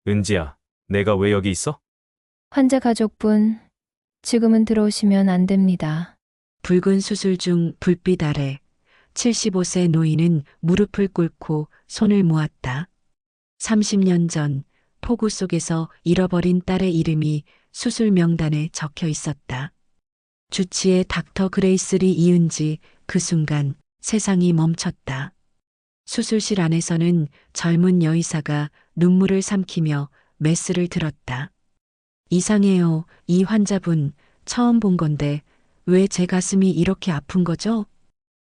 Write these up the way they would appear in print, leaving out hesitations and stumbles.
은지야, 내가 왜 여기 있어? 환자 가족분, 지금은 들어오시면 안 됩니다. 붉은 수술 중 불빛 아래 75세 노인은 무릎을 꿇고 손을 모았다. 30년 전 폭우 속에서 잃어버린 딸의 이름이 수술 명단에 적혀 있었다. 주치의 닥터 그레이스리 이은지. 그 순간 세상이 멈췄다. 수술실 안에서는 젊은 여의사가 눈물을 삼키며 메스를 들었다. 이상해요. 이 환자분 처음 본 건데 왜 제 가슴이 이렇게 아픈 거죠?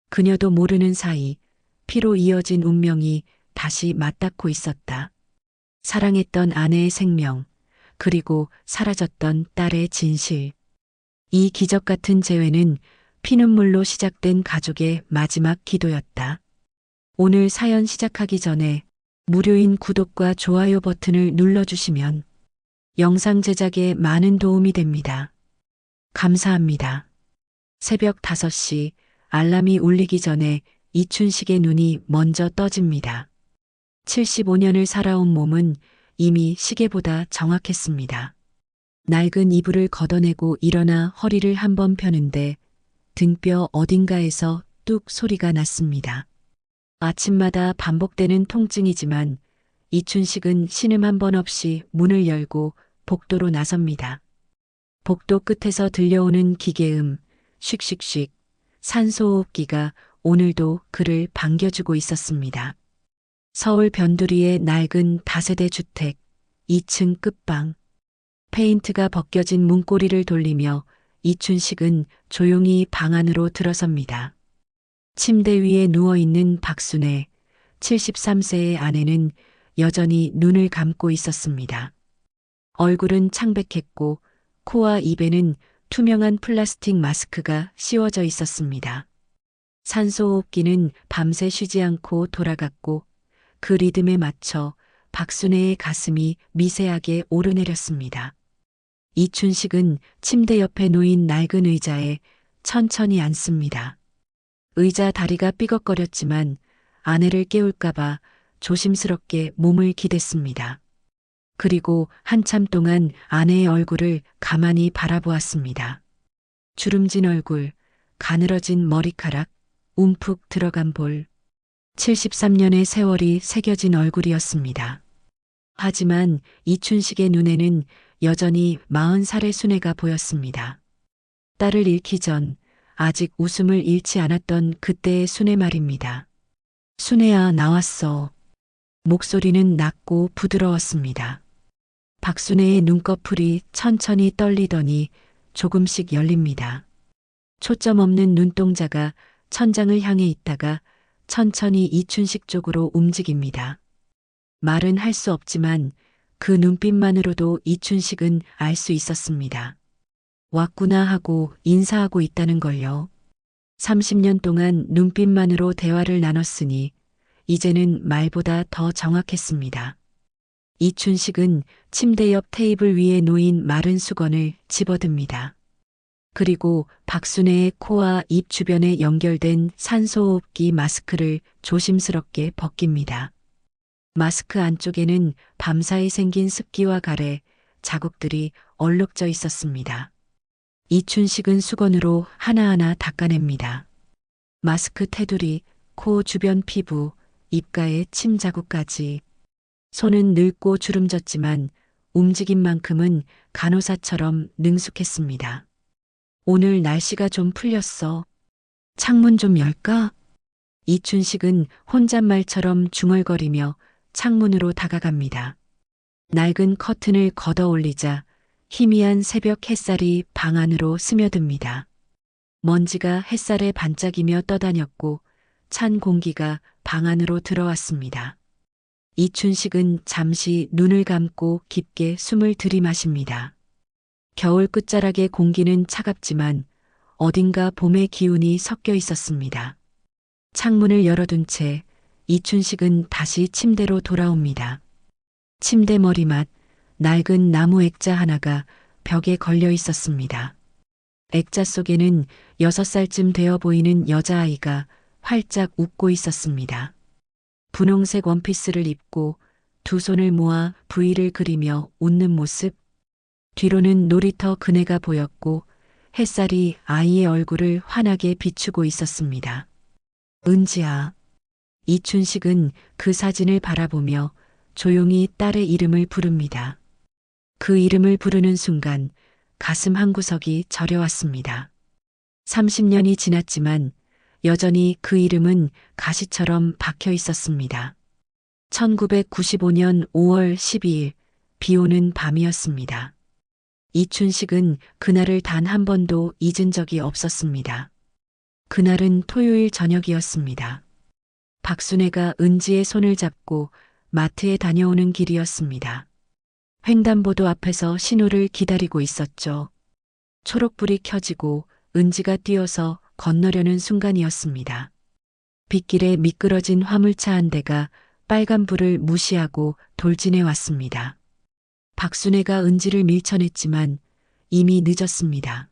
그녀도 모르는 사이 피로 이어진 운명이 다시 맞닿고 있었다. 사랑했던 아내의 생명, 그리고 사라졌던 딸의 진실. 이 기적 같은 재회는 피눈물로 시작된 가족의 마지막 기도였다. 오늘 사연 시작하기 전에 무료인 구독과 좋아요 버튼을 눌러주시면 영상 제작에 많은 도움이 됩니다. 감사합니다. 새벽 5시 알람이 울리기 전에 이춘식의 눈이 먼저 떠집니다. 75년을 살아온 몸은 이미 시계보다 정확했습니다. 낡은 이불을 걷어내고 일어나 허리를 한번 펴는데 등뼈 어딘가에서 뚝 소리가 났습니다. 아침마다 반복되는 통증이지만 이춘식은 신음 한 번 없이 문을 열고 복도로 나섭니다. 복도 끝에서 들려오는 기계음, 슉슉슉, 산소호흡기가 오늘도 그를 반겨주고 있었습니다. 서울 변두리의 낡은 다세대 주택, 2층 끝방. 페인트가 벗겨진 문고리를 돌리며 이춘식은 조용히 방 안으로 들어섭니다. 침대 위에 누워있는 박순애, 73세의 아내는 여전히 눈을 감고 있었습니다. 얼굴은 창백했고 코와 입에는 투명한 플라스틱 마스크가 씌워져 있었습니다. 산소호흡기는 밤새 쉬지 않고 돌아갔고 그 리듬에 맞춰 박순애의 가슴이 미세하게 오르내렸습니다. 이춘식은 침대 옆에 놓인 낡은 의자에 천천히 앉습니다. 의자 다리가 삐걱거렸지만 아내를 깨울까봐 조심스럽게 몸을 기댔습니다. 그리고 한참 동안 아내의 얼굴을 가만히 바라보았습니다. 주름진 얼굴, 가늘어진 머리카락, 움푹 들어간 볼. 73년의 세월이 새겨진 얼굴이었습니다. 하지만 이춘식의 눈에는 여전히 40살의 순애가 보였습니다. 딸을 잃기 전 아직 웃음을 잃지 않았던 그때의 순애 말입니다. 순애야, 나왔어. 목소리는 낮고 부드러웠습니다. 박순애의 눈꺼풀이 천천히 떨리더니 조금씩 열립니다. 초점 없는 눈동자가 천장을 향해 있다가 천천히 이춘식 쪽으로 움직입니다. 말은 할 수 없지만 그 눈빛만으로도 이춘식은 알 수 있었습니다. 왔구나 하고 인사하고 있다는 걸요. 30년 동안 눈빛만으로 대화를 나눴으니 이제는 말보다 더 정확했습니다. 이춘식은 침대 옆 테이블 위에 놓인 마른 수건을 집어듭니다. 그리고 박순애의 코와 입 주변에 연결된 산소호흡기 마스크를 조심스럽게 벗깁니다. 마스크 안쪽에는 밤사이 생긴 습기와 가래, 자국들이 얼룩져 있었습니다. 이춘식은 수건으로 하나하나 닦아냅니다. 마스크 테두리, 코 주변 피부, 입가의 침 자국까지. 손은 늙고 주름졌지만 움직임만큼은 간호사처럼 능숙했습니다. 오늘 날씨가 좀 풀렸어. 창문 좀 열까? 이춘식은 혼잣말처럼 중얼거리며 창문으로 다가갑니다. 낡은 커튼을 걷어 올리자 희미한 새벽 햇살이 방 안으로 스며듭니다. 먼지가 햇살에 반짝이며 떠다녔고 찬 공기가 방 안으로 들어왔습니다. 이춘식은 잠시 눈을 감고 깊게 숨을 들이마십니다. 겨울 끝자락의 공기는 차갑지만 어딘가 봄의 기운이 섞여 있었습니다. 창문을 열어둔 채 이춘식은 다시 침대로 돌아옵니다. 침대 머리맡 낡은 나무 액자 하나가 벽에 걸려 있었습니다. 액자 속에는 6살쯤 되어 보이는 여자아이가 활짝 웃고 있었습니다. 분홍색 원피스를 입고 두 손을 모아 V를 그리며 웃는 모습. 뒤로는 놀이터 그네가 보였고 햇살이 아이의 얼굴을 환하게 비추고 있었습니다. 은지야. 이춘식은 그 사진을 바라보며 조용히 딸의 이름을 부릅니다. 그 이름을 부르는 순간 가슴 한구석이 저려왔습니다. 30년이 지났지만 여전히 그 이름은 가시처럼 박혀 있었습니다. 1995년 5월 12일 비 오는 밤이었습니다. 이춘식은 그날을 단 한 번도 잊은 적이 없었습니다. 그날은 토요일 저녁이었습니다. 박순애가 은지의 손을 잡고 마트에 다녀오는 길이었습니다. 횡단보도 앞에서 신호를 기다리고 있었죠. 초록불이 켜지고 은지가 뛰어서 건너려는 순간이었습니다. 빗길에 미끄러진 화물차 한 대가 빨간불을 무시하고 돌진해 왔습니다. 박순애가 은지를 밀쳐냈지만 이미 늦었습니다.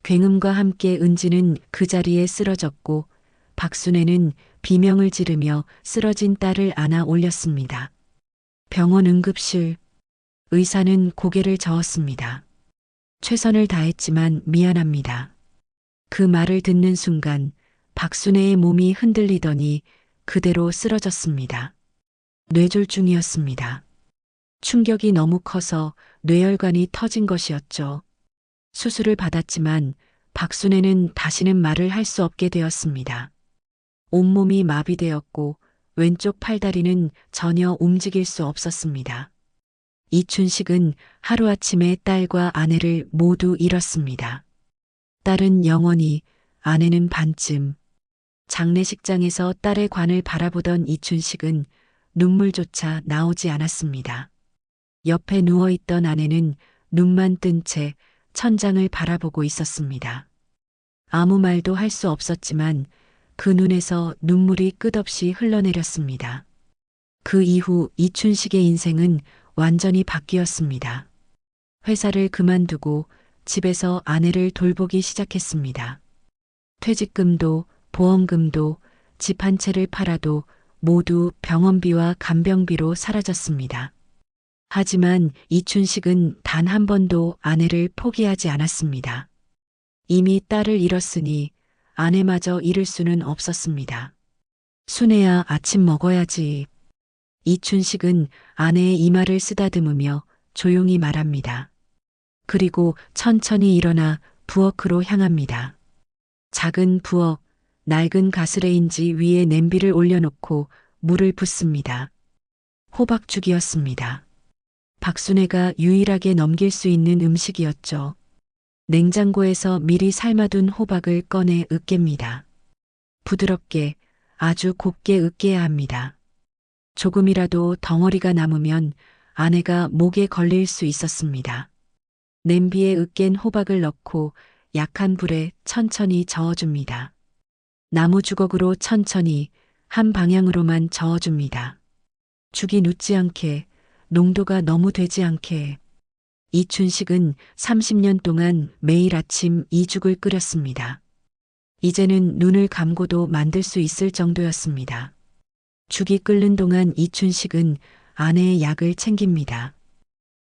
굉음과 함께 은지는 그 자리에 쓰러졌고 박순애는 비명을 지르며 쓰러진 딸을 안아 올렸습니다. 병원 응급실. 의사는 고개를 저었습니다. 최선을 다했지만 미안합니다. 그 말을 듣는 순간 박순애의 몸이 흔들리더니 그대로 쓰러졌습니다. 뇌졸중이었습니다. 충격이 너무 커서 뇌혈관이 터진 것이었죠. 수술을 받았지만 박순애는 다시는 말을 할 수 없게 되었습니다. 온몸이 마비되었고 왼쪽 팔다리는 전혀 움직일 수 없었습니다. 이춘식은 하루아침에 딸과 아내를 모두 잃었습니다. 딸은 영원히, 아내는 반쯤. 장례식장에서 딸의 관을 바라보던 이춘식은 눈물조차 나오지 않았습니다. 옆에 누워있던 아내는 눈만 뜬 채 천장을 바라보고 있었습니다. 아무 말도 할 수 없었지만 그 눈에서 눈물이 끝없이 흘러내렸습니다. 그 이후 이춘식의 인생은 완전히 바뀌었습니다. 회사를 그만두고 집에서 아내를 돌보기 시작했습니다. 퇴직금도 보험금도 집 한 채를 팔아도 모두 병원비와 간병비로 사라졌습니다. 하지만 이춘식은 단 한 번도 아내를 포기하지 않았습니다. 이미 딸을 잃었으니 아내마저 잃을 수는 없었습니다. 순애야, 아침 먹어야지. 이춘식은 아내의 이마를 쓰다듬으며 조용히 말합니다. 그리고 천천히 일어나 부엌으로 향합니다. 작은 부엌, 낡은 가스레인지 위에 냄비를 올려놓고 물을 붓습니다. 호박죽이었습니다. 박순애가 유일하게 넘길 수 있는 음식이었죠. 냉장고에서 미리 삶아둔 호박을 꺼내 으깹니다. 부드럽게, 아주 곱게 으깨야 합니다. 조금이라도 덩어리가 남으면 아내가 목에 걸릴 수 있었습니다. 냄비에 으깬 호박을 넣고 약한 불에 천천히 저어줍니다. 나무 주걱으로 천천히 한 방향으로만 저어줍니다. 죽이 눕지 않게, 농도가 너무 되지 않게. 이춘식은 30년 동안 매일 아침 이 죽을 끓였습니다. 이제는 눈을 감고도 만들 수 있을 정도였습니다. 죽이 끓는 동안 이춘식은 아내의 약을 챙깁니다.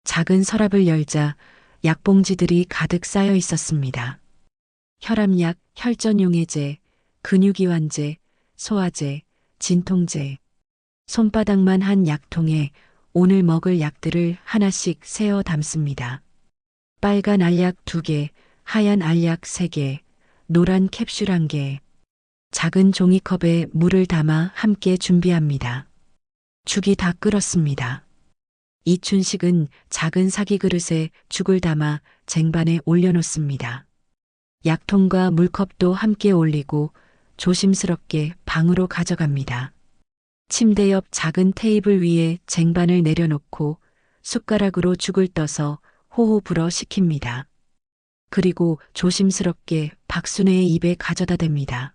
작은 서랍을 열자 약봉지들이 가득 쌓여 있었습니다. 혈압약, 혈전용해제, 근육이완제, 소화제, 진통제. 손바닥만 한 약통에 오늘 먹을 약들을 하나씩 세어 담습니다. 빨간 알약 2개, 하얀 알약 3개, 노란 캡슐 1개. 작은 종이컵에 물을 담아 함께 준비합니다. 죽이 다 끓었습니다. 이춘식은 작은 사기 그릇에 죽을 담아 쟁반에 올려놓습니다. 약통과 물컵도 함께 올리고 조심스럽게 방으로 가져갑니다. 침대 옆 작은 테이블 위에 쟁반을 내려놓고 숟가락으로 죽을 떠서 호호 불어 식힙니다. 그리고 조심스럽게 박순애의 입에 가져다 댑니다.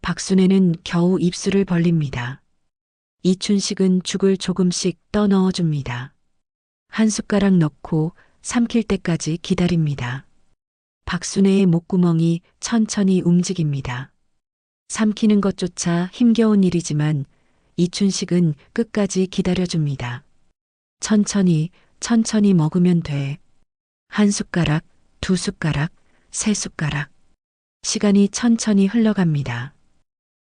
박순애는 겨우 입술을 벌립니다. 이춘식은 죽을 조금씩 떠 넣어줍니다. 한 숟가락 넣고 삼킬 때까지 기다립니다. 박순애의 목구멍이 천천히 움직입니다. 삼키는 것조차 힘겨운 일이지만 이춘식은 끝까지 기다려줍니다. 천천히, 천천히 먹으면 돼. 한 숟가락, 두 숟가락, 세 숟가락. 시간이 천천히 흘러갑니다.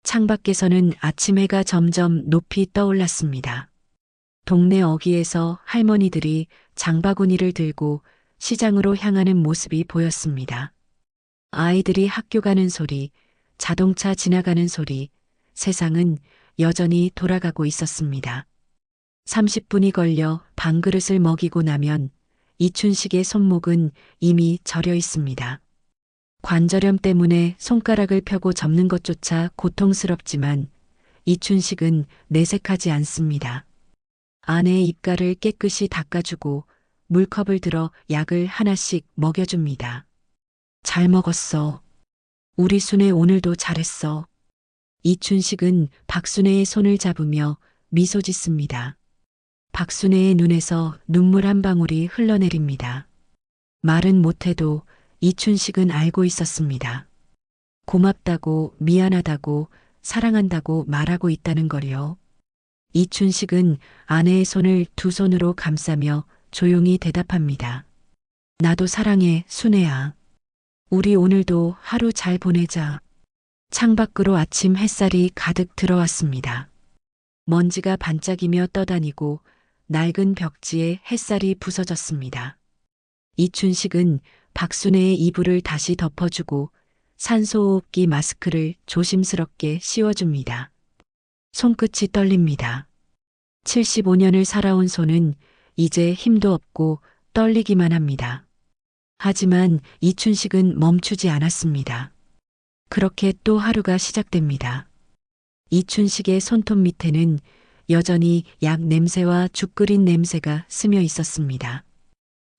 창밖에서는 아침 해가 점점 높이 떠올랐습니다. 동네 어귀에서 할머니들이 장바구니를 들고 시장으로 향하는 모습이 보였습니다. 아이들이 학교 가는 소리, 자동차 지나가는 소리, 세상은 여전히 돌아가고 있었습니다. 30분이 걸려 밥그릇을 먹이고 나면 이춘식의 손목은 이미 저려 있습니다. 관절염 때문에 손가락을 펴고 접는 것조차 고통스럽지만 이춘식은 내색하지 않습니다. 아내의 입가를 깨끗이 닦아주고 물컵을 들어 약을 하나씩 먹여줍니다. 잘 먹었어. 우리 순애 오늘도 잘했어. 이춘식은 박순애의 손을 잡으며 미소 짓습니다. 박순애의 눈에서 눈물 한 방울이 흘러내립니다. 말은 못해도 이춘식은 알고 있었습니다. 고맙다고, 미안하다고, 사랑한다고 말하고 있다는 걸요. 이춘식은 아내의 손을 두 손으로 감싸며 조용히 대답합니다. 나도 사랑해, 순애야. 우리 오늘도 하루 잘 보내자. 창밖으로 아침 햇살이 가득 들어왔습니다. 먼지가 반짝이며 떠다니고 낡은 벽지에 햇살이 부서졌습니다. 이춘식은 박순애의 이불을 다시 덮어주고 산소호흡기 마스크를 조심스럽게 씌워줍니다. 손끝이 떨립니다. 75년을 살아온 손은 이제 힘도 없고 떨리기만 합니다. 하지만 이춘식은 멈추지 않았습니다. 그렇게 또 하루가 시작됩니다. 이춘식의 손톱 밑에는 여전히 약 냄새와 죽 끓인 냄새가 스며 있었습니다.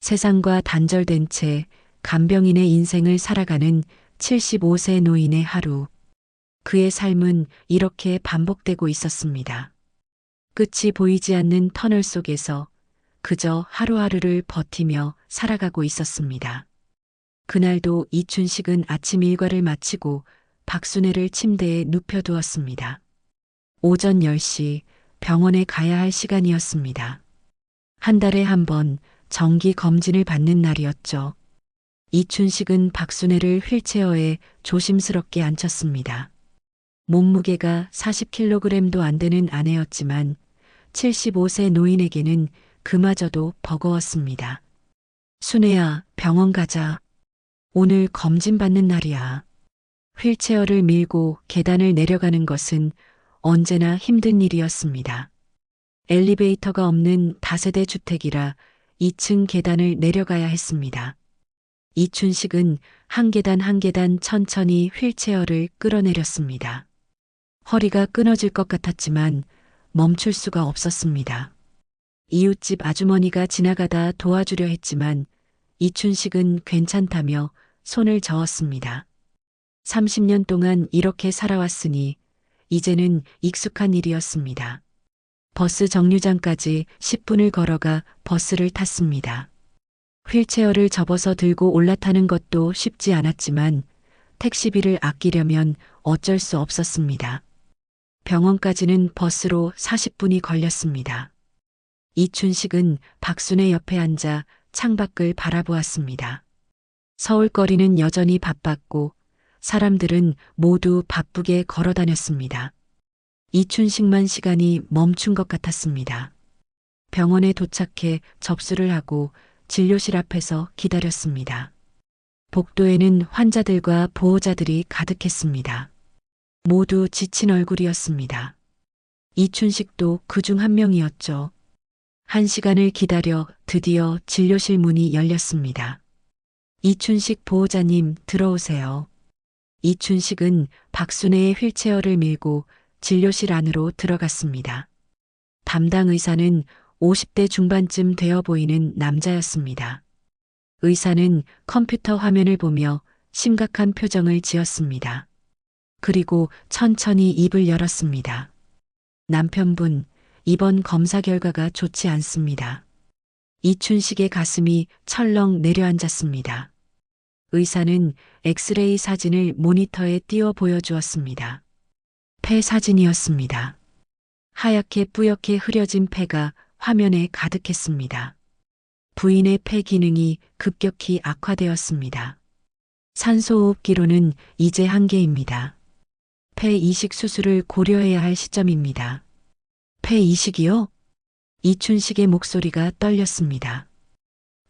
세상과 단절된 채 간병인의 인생을 살아가는 75세 노인의 하루. 그의 삶은 이렇게 반복되고 있었습니다. 끝이 보이지 않는 터널 속에서 그저 하루하루를 버티며 살아가고 있었습니다. 그날도 이춘식은 아침 일과를 마치고 박순애를 침대에 눕혀두었습니다. 오전 10시 병원에 가야 할 시간이었습니다. 한 달에 한 번 정기 검진을 받는 날이었죠. 이춘식은 박순애를 휠체어에 조심스럽게 앉혔습니다. 몸무게가 40kg도 안 되는 아내였지만 75세 노인에게는 그마저도 버거웠습니다. 순애야, 병원 가자. 오늘 검진 받는 날이야. 휠체어를 밀고 계단을 내려가는 것은 언제나 힘든 일이었습니다. 엘리베이터가 없는 다세대 주택이라 2층 계단을 내려가야 했습니다. 이춘식은 한 계단 한 계단 천천히 휠체어를 끌어내렸습니다. 허리가 끊어질 것 같았지만 멈출 수가 없었습니다. 이웃집 아주머니가 지나가다 도와주려 했지만 이춘식은 괜찮다며 손을 저었습니다. 30년 동안 이렇게 살아왔으니 이제는 익숙한 일이었습니다. 버스 정류장까지 10분을 걸어가 버스를 탔습니다. 휠체어를 접어서 들고 올라타는 것도 쉽지 않았지만 택시비를 아끼려면 어쩔 수 없었습니다. 병원까지는 버스로 40분이 걸렸습니다. 이춘식은 박순애 옆에 앉아 창밖을 바라보았습니다. 서울거리는 여전히 바빴고 사람들은 모두 바쁘게 걸어 다녔습니다. 이춘식만 시간이 멈춘 것 같았습니다. 병원에 도착해 접수를 하고 진료실 앞에서 기다렸습니다. 복도에는 환자들과 보호자들이 가득했습니다. 모두 지친 얼굴이었습니다. 이춘식도 그중 한 명이었죠. 1시간을 기다려 드디어 진료실 문이 열렸습니다. 이춘식 보호자님 들어오세요. 이춘식은 박순애의 휠체어를 밀고 진료실 안으로 들어갔습니다. 담당 의사는 50대 중반쯤 되어 보이는 남자였습니다. 의사는 컴퓨터 화면을 보며 심각한 표정을 지었습니다. 그리고 천천히 입을 열었습니다. 남편분, 이번 검사 결과가 좋지 않습니다. 이춘식의 가슴이 철렁 내려앉았습니다. 의사는 엑스레이 사진을 모니터에 띄워 보여주었습니다. 폐 사진이었습니다. 하얗게 뿌옇게 흐려진 폐가 화면에 가득했습니다. 부인의 폐 기능이 급격히 악화되었습니다. 산소호흡기로는 이제 한계입니다. 폐 이식 수술을 고려해야 할 시점입니다. 폐 이식이요? 이춘식의 목소리가 떨렸습니다.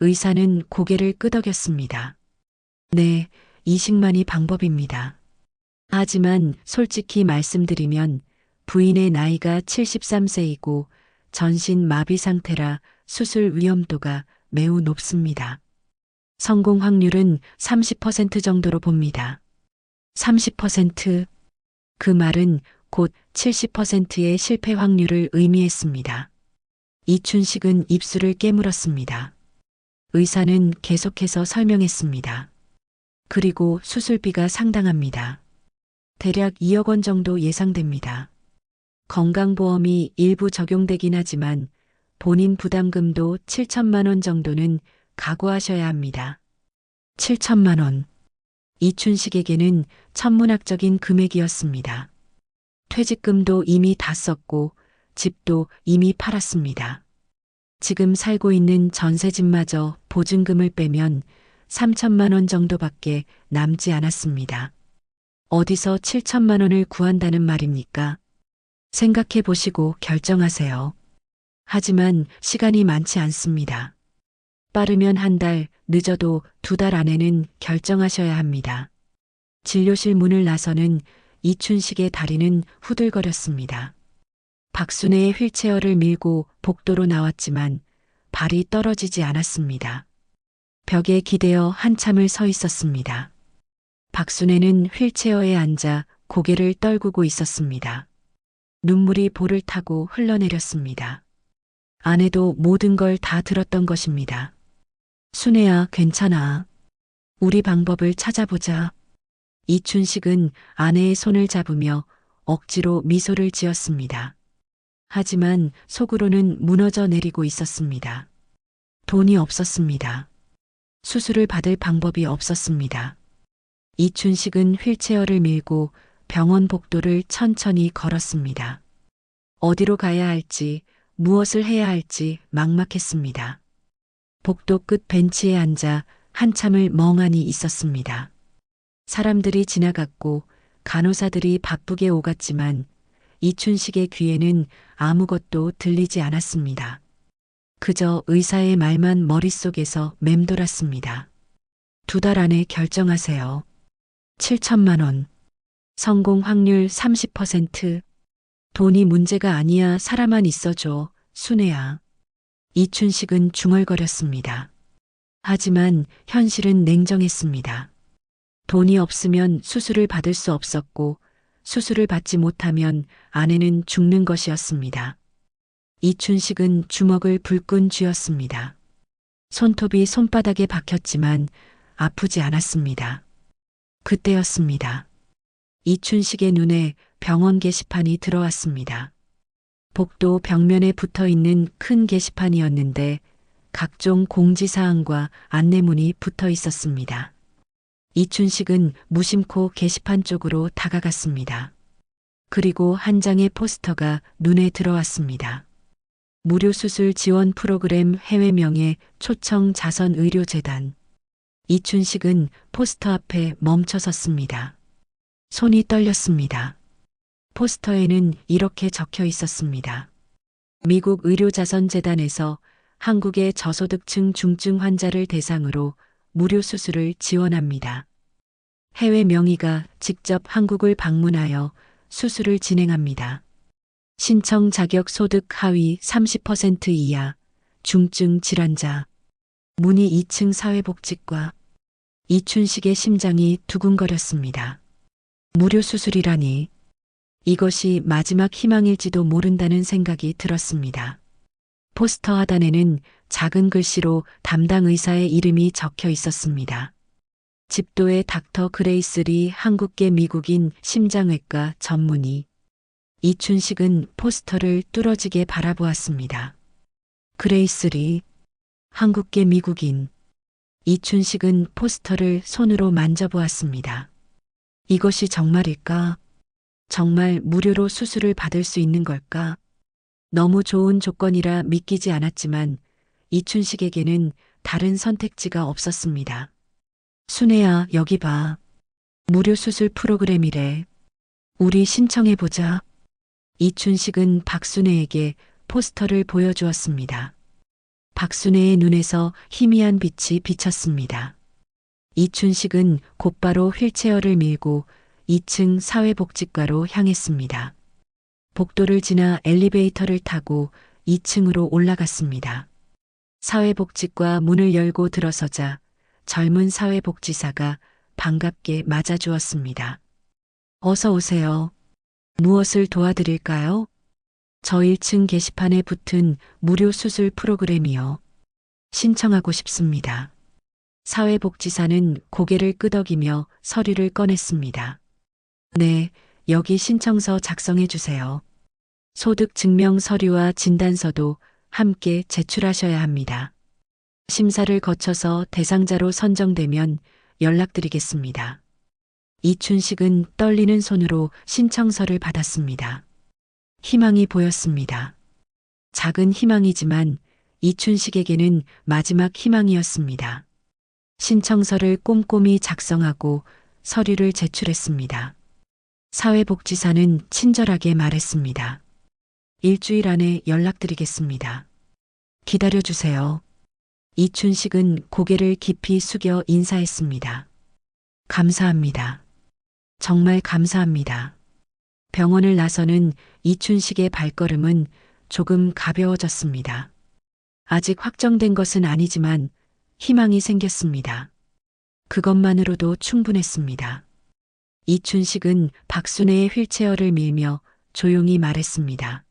의사는 고개를 끄덕였습니다. 네, 이식만이 방법입니다. 하지만 솔직히 말씀드리면 부인의 나이가 73세이고 전신 마비 상태라 수술 위험도가 매우 높습니다. 성공 확률은 30% 정도로 봅니다. 30%? 그 말은 곧 70%의 실패 확률을 의미했습니다. 이춘식은 입술을 깨물었습니다. 의사는 계속해서 설명했습니다. 그리고 수술비가 상당합니다. 대략 2억 원 정도 예상됩니다. 건강보험이 일부 적용되긴 하지만 본인 부담금도 7천만 원 정도는 각오하셔야 합니다. 7천만 원. 이춘식에게는 천문학적인 금액이었습니다. 퇴직금도 이미 다 썼고 집도 이미 팔았습니다. 지금 살고 있는 전세집마저 보증금을 빼면 3천만 원 정도밖에 남지 않았습니다. 어디서 7천만 원을 구한다는 말입니까? 생각해 보시고 결정하세요. 하지만 시간이 많지 않습니다. 빠르면 한 달, 늦어도 2달 안에는 결정하셔야 합니다. 진료실 문을 나서는 이춘식의 다리는 후들거렸습니다. 박순애의 휠체어를 밀고 복도로 나왔지만 발이 떨어지지 않았습니다. 벽에 기대어 한참을 서 있었습니다. 박순애는 휠체어에 앉아 고개를 떨구고 있었습니다. 눈물이 볼을 타고 흘러내렸습니다. 아내도 모든 걸 다 들었던 것입니다. 순애야, 괜찮아. 우리 방법을 찾아보자. 이춘식은 아내의 손을 잡으며 억지로 미소를 지었습니다. 하지만 속으로는 무너져 내리고 있었습니다. 돈이 없었습니다. 수술을 받을 방법이 없었습니다. 이춘식은 휠체어를 밀고 병원 복도를 천천히 걸었습니다. 어디로 가야 할지, 무엇을 해야 할지 막막했습니다. 복도 끝 벤치에 앉아 한참을 멍하니 있었습니다. 사람들이 지나갔고 간호사들이 바쁘게 오갔지만 이춘식의 귀에는 아무것도 들리지 않았습니다. 그저 의사의 말만 머릿속에서 맴돌았습니다. 2달 안에 결정하세요. 7천만 원. 성공 확률 30%. 돈이 문제가 아니야. 살아만 있어줘, 순애야. 이춘식은 중얼거렸습니다. 하지만 현실은 냉정했습니다. 돈이 없으면 수술을 받을 수 없었고 수술을 받지 못하면 아내는 죽는 것이었습니다. 이춘식은 주먹을 불끈 쥐었습니다. 손톱이 손바닥에 박혔지만 아프지 않았습니다. 그때였습니다. 이춘식의 눈에 병원 게시판이 들어왔습니다. 복도 벽면에 붙어 있는 큰 게시판이었는데 각종 공지사항과 안내문이 붙어 있었습니다. 이춘식은 무심코 게시판 쪽으로 다가갔습니다. 그리고 한 장의 포스터가 눈에 들어왔습니다. 무료 수술 지원 프로그램 해외 명예 초청 자선 의료재단. 이춘식은 포스터 앞에 멈춰 섰습니다. 손이 떨렸습니다. 포스터에는 이렇게 적혀 있었습니다. 미국 의료자선재단에서 한국의 저소득층 중증 환자를 대상으로 무료 수술을 지원합니다. 해외 명의가 직접 한국을 방문하여 수술을 진행합니다. 신청 자격 소득 하위 30% 이하 중증 질환자. 문의 2층 사회복지과. 이춘식의 심장이 두근거렸습니다. 무료 수술이라니. 이것이 마지막 희망일지도 모른다는 생각이 들었습니다. 포스터 하단에는 작은 글씨로 담당 의사의 이름이 적혀 있었습니다. 집도의 닥터 그레이스 리 한국계 미국인 심장외과 전문의. 이춘식은 포스터를 뚫어지게 바라보았습니다. 그레이스 리, 한국계 미국인. 이춘식은 포스터를 손으로 만져보았습니다. 이것이 정말일까? 정말 무료로 수술을 받을 수 있는 걸까? 너무 좋은 조건이라 믿기지 않았지만 이춘식에게는 다른 선택지가 없었습니다. 순애야, 여기 봐. 무료 수술 프로그램이래. 우리 신청해보자. 이춘식은 박순애에게 포스터를 보여주었습니다. 박순애의 눈에서 희미한 빛이 비쳤습니다. 이춘식은 곧바로 휠체어를 밀고 2층 사회복지과로 향했습니다. 복도를 지나 엘리베이터를 타고 2층으로 올라갔습니다. 사회복지과 문을 열고 들어서자 젊은 사회복지사가 반갑게 맞아주었습니다. 어서 오세요. 무엇을 도와드릴까요? 저 1층 게시판에 붙은 무료 수술 프로그램이요. 신청하고 싶습니다. 사회복지사는 고개를 끄덕이며 서류를 꺼냈습니다. 네, 여기 신청서 작성해 주세요. 소득 증명 서류와 진단서도 함께 제출하셔야 합니다. 심사를 거쳐서 대상자로 선정되면 연락드리겠습니다. 이춘식은 떨리는 손으로 신청서를 받았습니다. 희망이 보였습니다. 작은 희망이지만 이춘식에게는 마지막 희망이었습니다. 신청서를 꼼꼼히 작성하고 서류를 제출했습니다. 사회복지사는 친절하게 말했습니다. 일주일 안에 연락드리겠습니다. 기다려주세요. 이춘식은 고개를 깊이 숙여 인사했습니다. 감사합니다. 정말 감사합니다. 병원을 나서는 이춘식의 발걸음은 조금 가벼워졌습니다. 아직 확정된 것은 아니지만 희망이 생겼습니다. 그것만으로도 충분했습니다. 이춘식은 박순애의 휠체어를 밀며 조용히 말했습니다.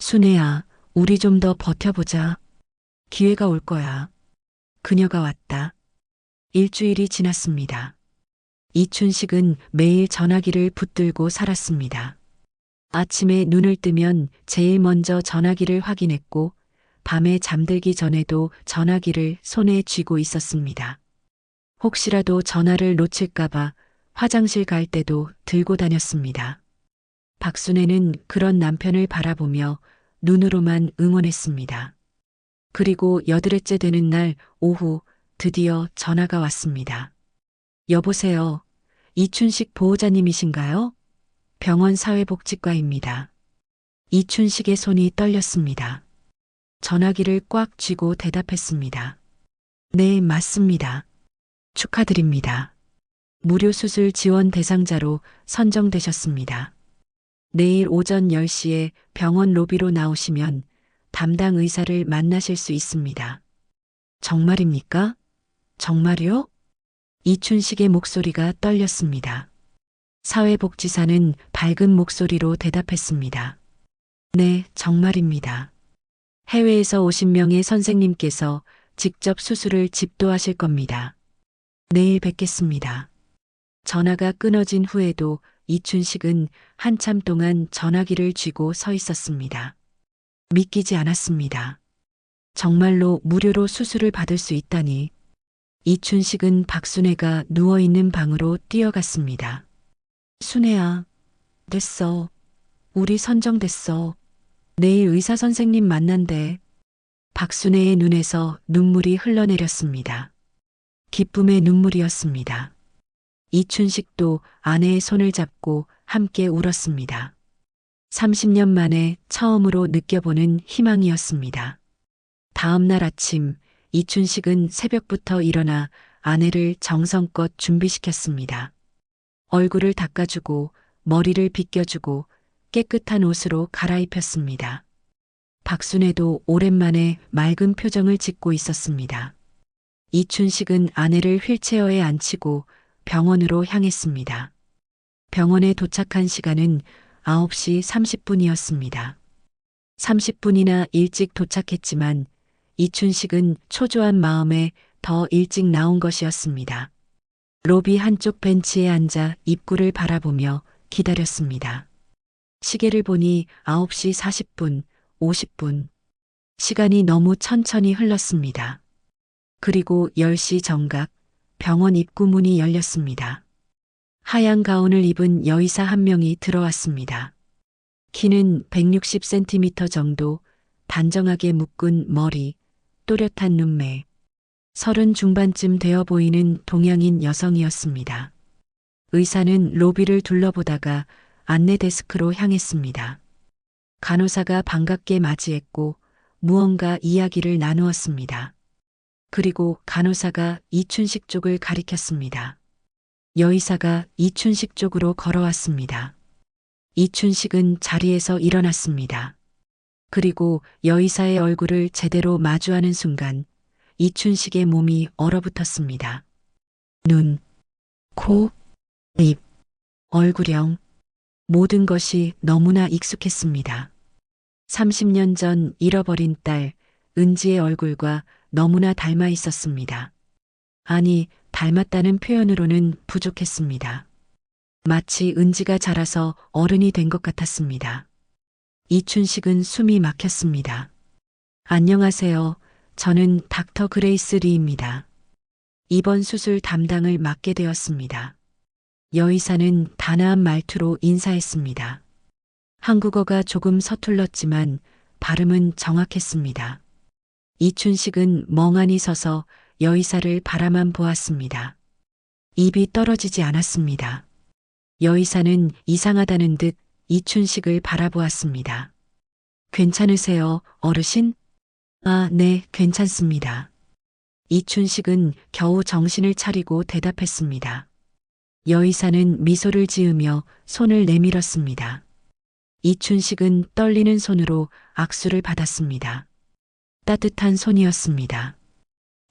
순애야, 우리 좀 더 버텨보자. 기회가 올 거야. 그녀가 왔다. 일주일이 지났습니다. 이춘식은 매일 전화기를 붙들고 살았습니다. 아침에 눈을 뜨면 제일 먼저 전화기를 확인했고 밤에 잠들기 전에도 전화기를 손에 쥐고 있었습니다. 혹시라도 전화를 놓칠까봐 화장실 갈 때도 들고 다녔습니다. 박순애는 그런 남편을 바라보며 눈으로만 응원했습니다. 그리고 8회째 되는 날 오후 드디어 전화가 왔습니다. 여보세요. 이춘식 보호자님이신가요? 병원 사회복지과입니다. 이춘식의 손이 떨렸습니다. 전화기를 꽉 쥐고 대답했습니다. 네, 맞습니다. 축하드립니다. 무료 수술 지원 대상자로 선정되셨습니다. 내일 오전 10시에 병원 로비로 나오시면 담당 의사를 만나실 수 있습니다. 정말입니까? 정말요? 이춘식의 목소리가 떨렸습니다. 사회복지사는 밝은 목소리로 대답했습니다. 네, 정말입니다. 해외에서 오신 명의 선생님께서 직접 수술을 집도하실 겁니다. 내일 뵙겠습니다. 전화가 끊어진 후에도 이춘식은 한참 동안 전화기를 쥐고 서 있었습니다. 믿기지 않았습니다. 정말로 무료로 수술을 받을 수 있다니. 이춘식은 박순애가 누워있는 방으로 뛰어갔습니다. 순애야, 됐어. 우리 선정됐어. 내일 의사 선생님 만난대. 박순애의 눈에서 눈물이 흘러내렸습니다. 기쁨의 눈물이었습니다. 이춘식도 아내의 손을 잡고 함께 울었습니다. 30년 만에 처음으로 느껴보는 희망이었습니다. 다음 날 아침, 이춘식은 새벽부터 일어나 아내를 정성껏 준비시켰습니다. 얼굴을 닦아주고 머리를 빗겨주고 깨끗한 옷으로 갈아입혔습니다. 박순애도 오랜만에 맑은 표정을 짓고 있었습니다. 이춘식은 아내를 휠체어에 앉히고 병원으로 향했습니다. 병원에 도착한 시간은 9시 30분이었습니다. 30분이나 일찍 도착했지만 이춘식은 초조한 마음에 더 일찍 나온 것이었습니다. 로비 한쪽 벤치에 앉아 입구를 바라보며 기다렸습니다. 시계를 보니 9시 40분, 50분. 시간이 너무 천천히 흘렀습니다. 그리고 10시 정각 병원 입구 문이 열렸습니다. 하얀 가운을 입은 여의사 한 명이 들어왔습니다. 키는 160cm 정도, 단정하게 묶은 머리, 또렷한 눈매. 30 중반쯤 되어 보이는 동양인 여성이었습니다. 의사는 로비를 둘러보다가 안내 데스크로 향했습니다. 간호사가 반갑게 맞이했고 무언가 이야기를 나누었습니다. 그리고 간호사가 이춘식 쪽을 가리켰습니다. 여의사가 이춘식 쪽으로 걸어왔습니다. 이춘식은 자리에서 일어났습니다. 그리고 여의사의 얼굴을 제대로 마주하는 순간 이춘식의 몸이 얼어붙었습니다. 눈, 코, 입, 얼굴형, 모든 것이 너무나 익숙했습니다. 30년 전 잃어버린 딸 은지의 얼굴과 너무나 닮아 있었습니다. 아니, 닮았다는 표현으로는 부족했습니다. 마치 은지가 자라서 어른이 된 것 같았습니다. 이춘식은 숨이 막혔습니다. 안녕하세요. 저는 닥터 그레이스 리입니다. 이번 수술 담당을 맡게 되었습니다. 여의사는 단아한 말투로 인사했습니다. 한국어가 조금 서툴렀지만 발음은 정확했습니다. 이춘식은 멍하니 서서 여의사를 바라만 보았습니다. 입이 떨어지지 않았습니다. 여의사는 이상하다는 듯 이춘식을 바라보았습니다. 괜찮으세요, 어르신? 아, 네, 괜찮습니다. 이춘식은 겨우 정신을 차리고 대답했습니다. 여의사는 미소를 지으며 손을 내밀었습니다. 이춘식은 떨리는 손으로 악수를 받았습니다. 따뜻한 손이었습니다.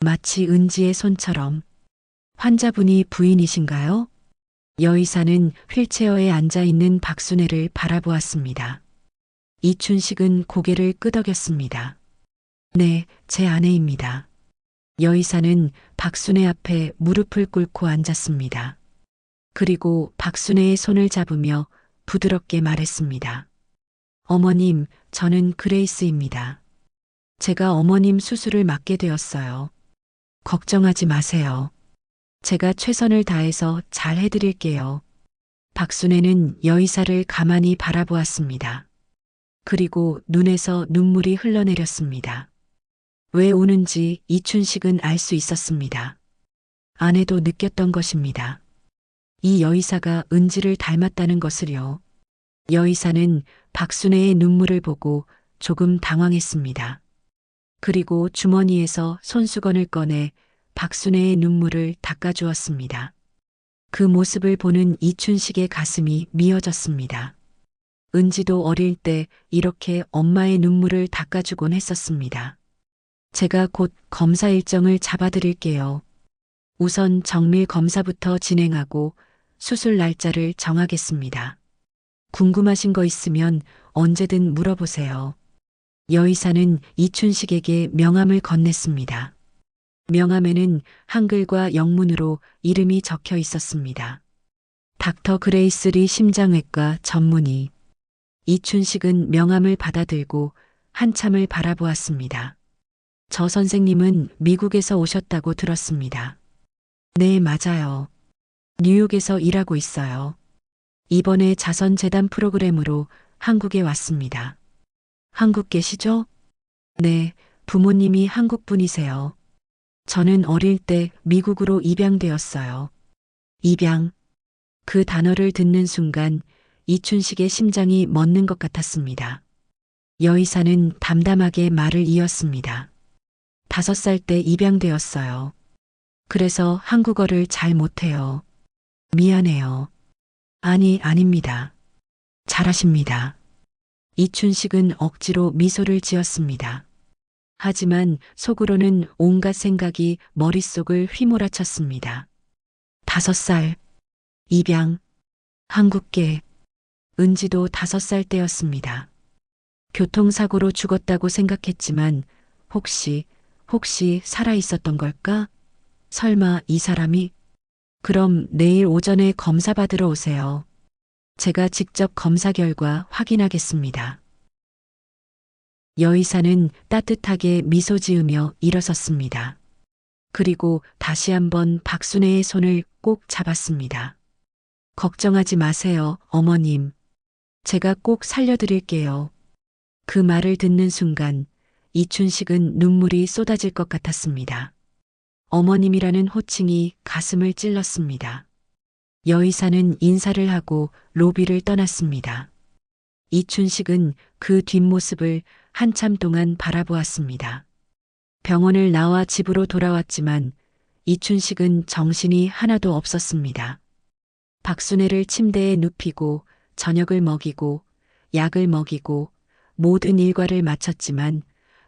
마치 은지의 손처럼. 환자분이 부인이신가요? 여의사는 휠체어에 앉아 있는 박순애를 바라보았습니다. 이춘식은 고개를 끄덕였습니다. 네, 제 아내입니다. 여의사는 박순애 앞에 무릎을 꿇고 앉았습니다. 그리고 박순애의 손을 잡으며 부드럽게 말했습니다. 어머님, 저는 그레이스입니다. 제가 어머님 수술을 맡게 되었어요. 걱정하지 마세요. 제가 최선을 다해서 잘 해드릴게요. 박순애는 여의사를 가만히 바라보았습니다. 그리고 눈에서 눈물이 흘러내렸습니다. 왜 우는지 이춘식은 알 수 있었습니다. 아내도 느꼈던 것입니다. 이 여의사가 은지를 닮았다는 것을요. 여의사는 박순애의 눈물을 보고 조금 당황했습니다. 그리고 주머니에서 손수건을 꺼내 박순애의 눈물을 닦아주었습니다. 그 모습을 보는 이춘식의 가슴이 미어졌습니다. 은지도 어릴 때 이렇게 엄마의 눈물을 닦아주곤 했었습니다. 제가 곧 검사 일정을 잡아드릴게요. 우선 정밀 검사부터 진행하고 수술 날짜를 정하겠습니다. 궁금하신 거 있으면 언제든 물어보세요. 여의사는 이춘식에게 명함을 건넸습니다. 명함에는 한글과 영문으로 이름이 적혀 있었습니다. 닥터 그레이스 리 심장외과 전문의. 이춘식은 명함을 받아들고 한참을 바라보았습니다. 저 선생님은 미국에서 오셨다고 들었습니다. 네, 맞아요. 뉴욕에서 일하고 있어요. 이번에 자선재단 프로그램으로 한국에 왔습니다. 한국 계시죠? 네, 부모님이 한국 분이세요. 저는 어릴 때 미국으로 입양되었어요. 입양. 그 단어를 듣는 순간 이춘식의 심장이 멎는 것 같았습니다. 여의사는 담담하게 말을 이었습니다. 5살 때 입양되었어요. 그래서 한국어를 잘 못해요. 미안해요. 아니, 아닙니다. 잘하십니다. 이춘식은 억지로 미소를 지었습니다. 하지만 속으로는 온갖 생각이 머릿속을 휘몰아쳤습니다. 5살, 입양, 한국계, 은지도 5살 때였습니다. 교통사고로 죽었다고 생각했지만 혹시 살아 있었던 걸까? 설마 이 사람이? 그럼 내일 오전에 검사 받으러 오세요. 제가 직접 검사 결과 확인하겠습니다. 여의사는 따뜻하게 미소 지으며 일어섰습니다. 그리고 다시 한번 박순애의 손을 꼭 잡았습니다. 걱정하지 마세요, 어머님. 제가 꼭 살려드릴게요. 그 말을 듣는 순간 이춘식은 눈물이 쏟아질 것 같았습니다. 어머님이라는 호칭이 가슴을 찔렀습니다. 여의사는 인사를 하고 로비를 떠났습니다. 이춘식은 그 뒷모습을 한참 동안 바라보았습니다. 병원을 나와 집으로 돌아왔지만 이춘식은 정신이 하나도 없었습니다. 박순애를 침대에 눕히고 저녁을 먹이고 약을 먹이고 모든 일과를 마쳤지만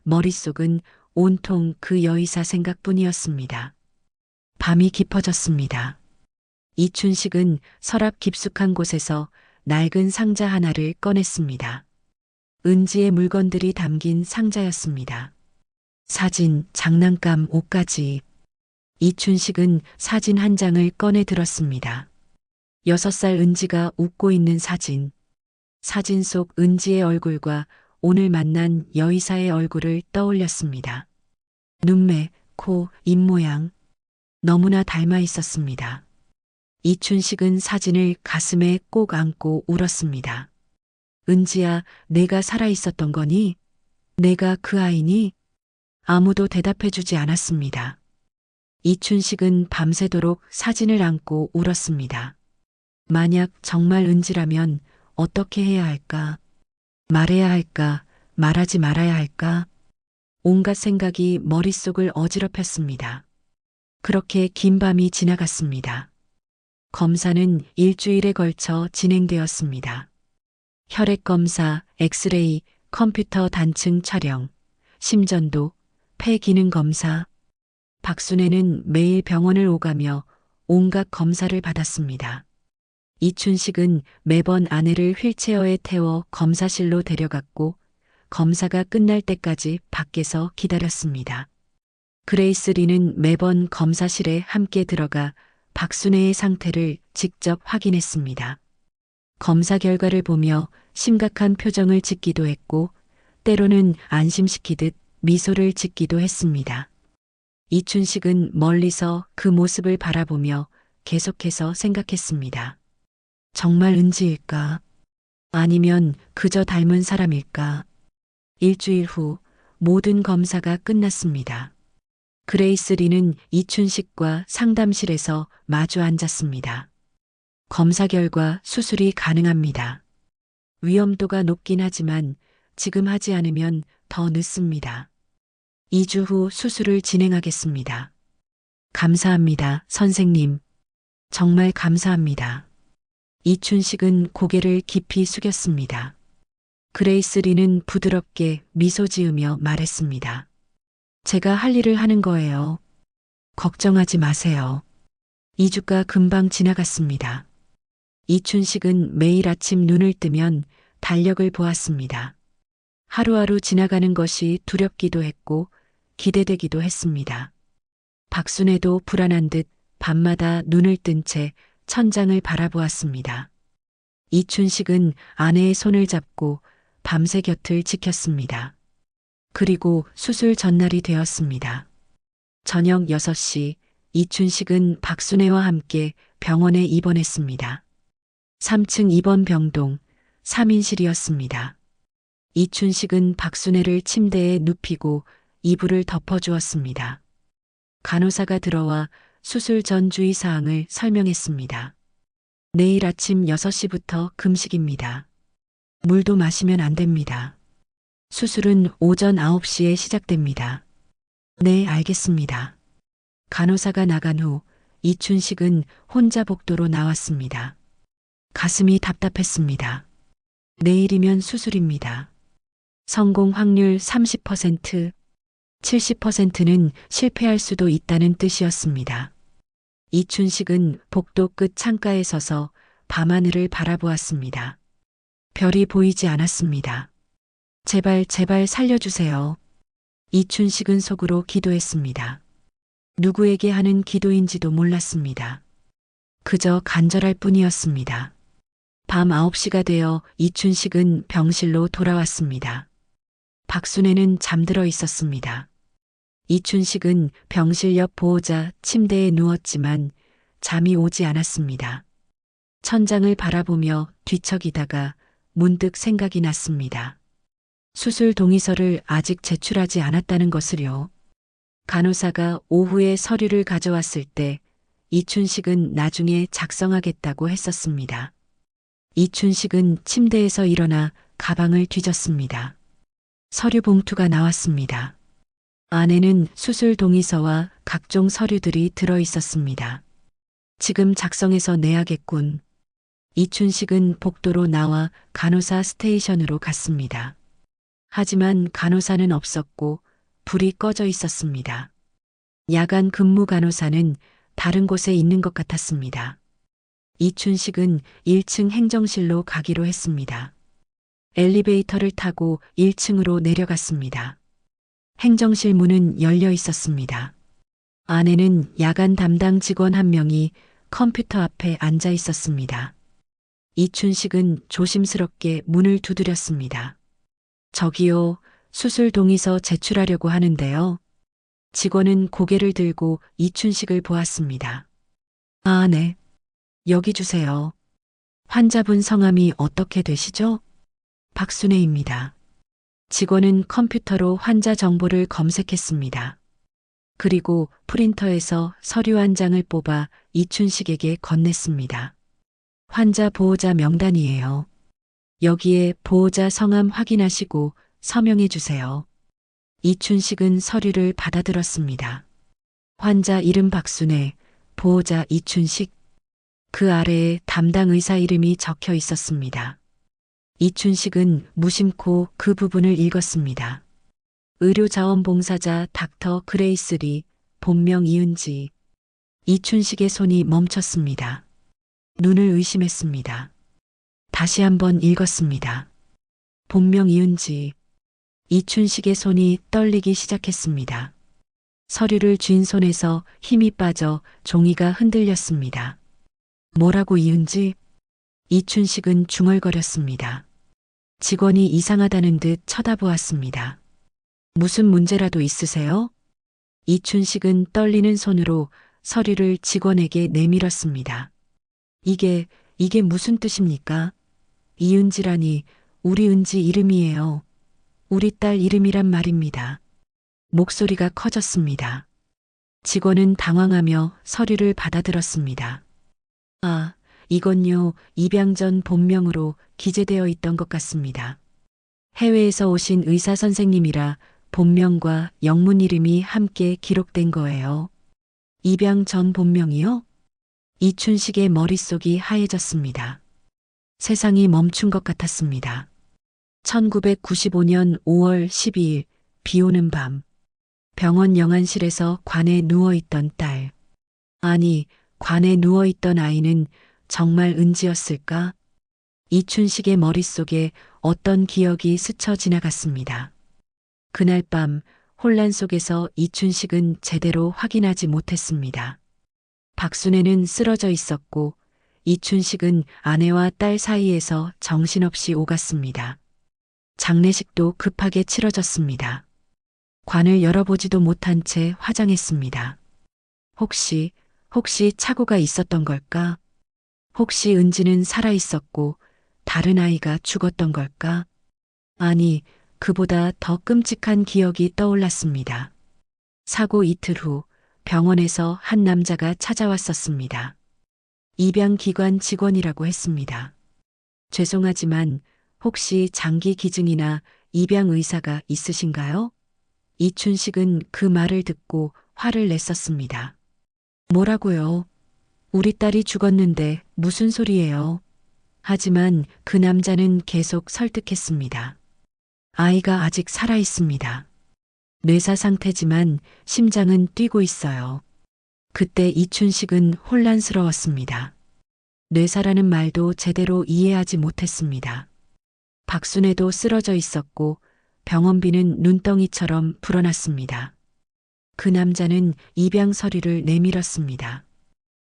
머릿속은 온통 그 여의사 생각뿐이었습니다. 밤이 깊어졌습니다. 이춘식은 서랍 깊숙한 곳에서 낡은 상자 하나를 꺼냈습니다. 은지의 물건들이 담긴 상자였습니다. 사진, 장난감, 옷까지. 이춘식은 사진 한 장을 꺼내 들었습니다. 6살 은지가 웃고 있는 사진. 사진 속 은지의 얼굴과 오늘 만난 여의사의 얼굴을 떠올렸습니다. 눈매, 코, 입모양. 너무나 닮아 있었습니다. 이춘식은 사진을 가슴에 꼭 안고 울었습니다. 은지야, 내가 살아 있었던 거니? 내가 그 아이니? 아무도 대답해주지 않았습니다. 이춘식은 밤새도록 사진을 안고 울었습니다. 만약 정말 은지라면 어떻게 해야 할까? 말해야 할까? 말하지 말아야 할까? 온갖 생각이 머릿속을 어지럽혔습니다. 그렇게 긴 밤이 지나갔습니다. 검사는 일주일에 걸쳐 진행되었습니다. 혈액 검사, 엑스레이, 컴퓨터 단층 촬영, 심전도, 폐 기능 검사. 박순애는 매일 병원을 오가며 온갖 검사를 받았습니다. 이춘식은 매번 아내를 휠체어에 태워 검사실로 데려갔고 검사가 끝날 때까지 밖에서 기다렸습니다. 그레이스 리는 매번 검사실에 함께 들어가 박순애의 상태를 직접 확인했습니다. 검사 결과를 보며 심각한 표정을 짓기도 했고 때로는 안심시키듯 미소를 짓기도 했습니다. 이춘식은 멀리서 그 모습을 바라보며 계속해서 생각했습니다. 정말 은지일까? 아니면 그저 닮은 사람일까? 일주일 후 모든 검사가 끝났습니다. 그레이스 리는 이춘식과 상담실에서 마주 앉았습니다. 검사 결과 수술이 가능합니다. 위험도가 높긴 하지만 지금 하지 않으면 더 늦습니다. 2주 후 수술을 진행하겠습니다. 감사합니다, 선생님. 정말 감사합니다. 이춘식은 고개를 깊이 숙였습니다. 그레이스 리는 부드럽게 미소 지으며 말했습니다. 제가 할 일을 하는 거예요. 걱정하지 마세요. 2주가 금방 지나갔습니다. 이춘식은 매일 아침 눈을 뜨면 달력을 보았습니다. 하루하루 지나가는 것이 두렵기도 했고 기대되기도 했습니다. 박순애도 불안한 듯 밤마다 눈을 뜬 채 천장을 바라보았습니다. 이춘식은 아내의 손을 잡고 밤새 곁을 지켰습니다. 그리고 수술 전날이 되었습니다. 저녁 6시 이춘식은 박순애와 함께 병원에 입원했습니다. 3층 입원 병동 3인실이었습니다. 이춘식은 박순애를 침대에 눕히고 이불을 덮어주었습니다. 간호사가 들어와 수술 전 주의사항을 설명했습니다. 내일 아침 6시부터 금식입니다. 물도 마시면 안 됩니다. 수술은 오전 9시에 시작됩니다. 네, 알겠습니다. 간호사가 나간 후 이춘식은 혼자 복도로 나왔습니다. 가슴이 답답했습니다. 내일이면 수술입니다. 성공 확률 30%, 70%는 실패할 수도 있다는 뜻이었습니다. 이춘식은 복도 끝 창가에 서서 밤하늘을 바라보았습니다. 별이 보이지 않았습니다. 제발 제발 살려주세요. 이춘식은 속으로 기도했습니다. 누구에게 하는 기도인지도 몰랐습니다. 그저 간절할 뿐이었습니다. 밤 9시가 되어 이춘식은 병실로 돌아왔습니다. 박순애는 잠들어 있었습니다. 이춘식은 병실 옆 보호자 침대에 누웠지만 잠이 오지 않았습니다. 천장을 바라보며 뒤척이다가 문득 생각이 났습니다. 수술 동의서를 아직 제출하지 않았다는 것을요. 간호사가 오후에 서류를 가져왔을 때 이춘식은 나중에 작성하겠다고 했었습니다. 이춘식은 침대에서 일어나 가방을 뒤졌습니다. 서류 봉투가 나왔습니다. 안에는 수술 동의서와 각종 서류들이 들어 있었습니다. 지금 작성해서 내야겠군. 이춘식은 복도로 나와 간호사 스테이션으로 갔습니다. 하지만 간호사는 없었고 불이 꺼져 있었습니다. 야간 근무 간호사는 다른 곳에 있는 것 같았습니다. 이춘식은 1층 행정실로 가기로 했습니다. 엘리베이터를 타고 1층으로 내려갔습니다. 행정실 문은 열려 있었습니다. 안에는 야간 담당 직원 한 명이 컴퓨터 앞에 앉아 있었습니다. 이춘식은 조심스럽게 문을 두드렸습니다. 저기요, 수술 동의서 제출하려고 하는데요. 직원은 고개를 들고 이춘식을 보았습니다. 아, 네. 여기 주세요. 환자분 성함이 어떻게 되시죠? 박순애입니다. 직원은 컴퓨터로 환자 정보를 검색했습니다. 그리고 프린터에서 서류 한 장을 뽑아 이춘식에게 건넸습니다. 환자 보호자 명단이에요. 여기에 보호자 성함 확인하시고 서명해 주세요. 이춘식은 서류를 받아들었습니다. 환자 이름 박순애, 보호자 이춘식. 그 아래에 담당 의사 이름이 적혀 있었습니다. 이춘식은 무심코 그 부분을 읽었습니다. 의료자원봉사자 닥터 그레이스 리, 본명 이은지. 이춘식의 손이 멈췄습니다. 눈을 의심했습니다. 다시 한번 읽었습니다. 본명 이은지. 이춘식의 손이 떨리기 시작했습니다. 서류를 쥔 손에서 힘이 빠져 종이가 흔들렸습니다. 뭐라고 이은지? 이춘식은 중얼거렸습니다. 직원이 이상하다는 듯 쳐다보았습니다. 무슨 문제라도 있으세요? 이춘식은 떨리는 손으로 서류를 직원에게 내밀었습니다. 이게 무슨 뜻입니까? 이은지라니 우리 은지 이름이에요. 우리 딸 이름이란 말입니다. 목소리가 커졌습니다. 직원은 당황하며 서류를 받아들었습니다. 아, 이건요, 입양 전 본명으로 기재되어 있던 것 같습니다. 해외에서 오신 의사 선생님이라 본명과 영문 이름이 함께 기록된 거예요. 입양 전 본명이요? 이춘식의 머릿속이 하얘졌습니다. 세상이 멈춘 것 같았습니다. 1995년 5월 12일 비 오는 밤. 병원 영안실에서 관에 누워있던 딸. 아니, 관에 누워있던 아이는 정말 은지였을까? 이춘식의 머릿속에 어떤 기억이 스쳐 지나갔습니다. 그날 밤 혼란 속에서 이춘식은 제대로 확인하지 못했습니다. 박순애는 쓰러져 있었고 이춘식은 아내와 딸 사이에서 정신없이 오갔습니다. 장례식도 급하게 치러졌습니다. 관을 열어보지도 못한 채 화장했습니다. 혹시 착오가 있었던 걸까? 혹시 은지는 살아있었고 다른 아이가 죽었던 걸까? 아니, 그보다 더 끔찍한 기억이 떠올랐습니다. 사고 이틀 후 병원에서 한 남자가 찾아왔었습니다. 입양기관 직원이라고 했습니다. 죄송하지만 혹시 장기 기증이나 입양 의사가 있으신가요? 이춘식은 그 말을 듣고 화를 냈었습니다. 뭐라고요? 우리 딸이 죽었는데 무슨 소리예요? 하지만 그 남자는 계속 설득했습니다. 아이가 아직 살아 있습니다. 뇌사 상태지만 심장은 뛰고 있어요. 그때 이춘식은 혼란스러웠습니다. 뇌사라는 말도 제대로 이해하지 못했습니다. 박순애도 쓰러져 있었고 병원비는 눈덩이처럼 불어났습니다. 그 남자는 입양 서류를 내밀었습니다.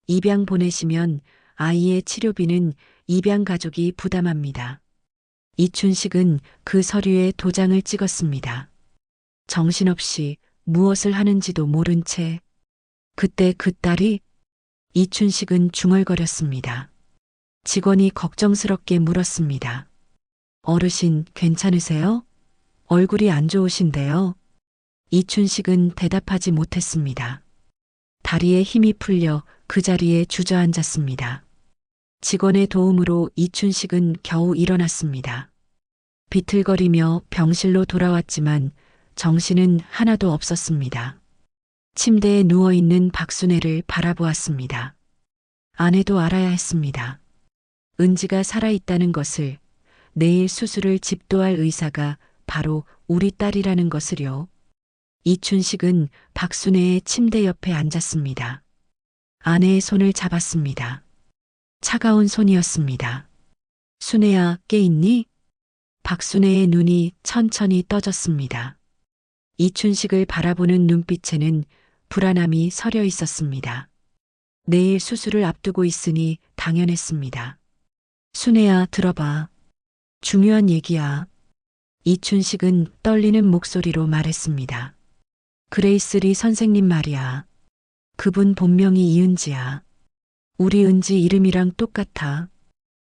입양 보내시면 아이의 치료비는 입양 가족이 부담합니다. 이춘식은 그 서류에 도장을 찍었습니다. 정신없이 무엇을 하는지도 모른 채 그때 그 딸이 이춘식은 중얼거렸습니다. 직원이 걱정스럽게 물었습니다. 어르신 괜찮으세요? 얼굴이 안 좋으신데요. 이춘식은 대답하지 못했습니다. 다리에 힘이 풀려 그 자리에 주저앉았습니다. 직원의 도움으로 이춘식은 겨우 일어났습니다. 비틀거리며 병실로 돌아왔지만 정신은 하나도 없었습니다. 침대에 누워있는 박순애를 바라보았습니다. 아내도 알아야 했습니다. 은지가 살아있다는 것을, 내일 수술을 집도할 의사가 바로 우리 딸이라는 것을요. 이춘식은 박순애의 침대 옆에 앉았습니다. 아내의 손을 잡았습니다. 차가운 손이었습니다. 순애야, 깨있니? 박순애의 눈이 천천히 떠졌습니다. 이춘식을 바라보는 눈빛에는 불안함이 서려 있었습니다. 내일 수술을 앞두고 있으니 당연했습니다. 순애야, 들어봐. 중요한 얘기야. 이춘식은 떨리는 목소리로 말했습니다. 그레이스리 선생님 말이야. 그분 본명이 이은지야. 우리 은지 이름이랑 똑같아.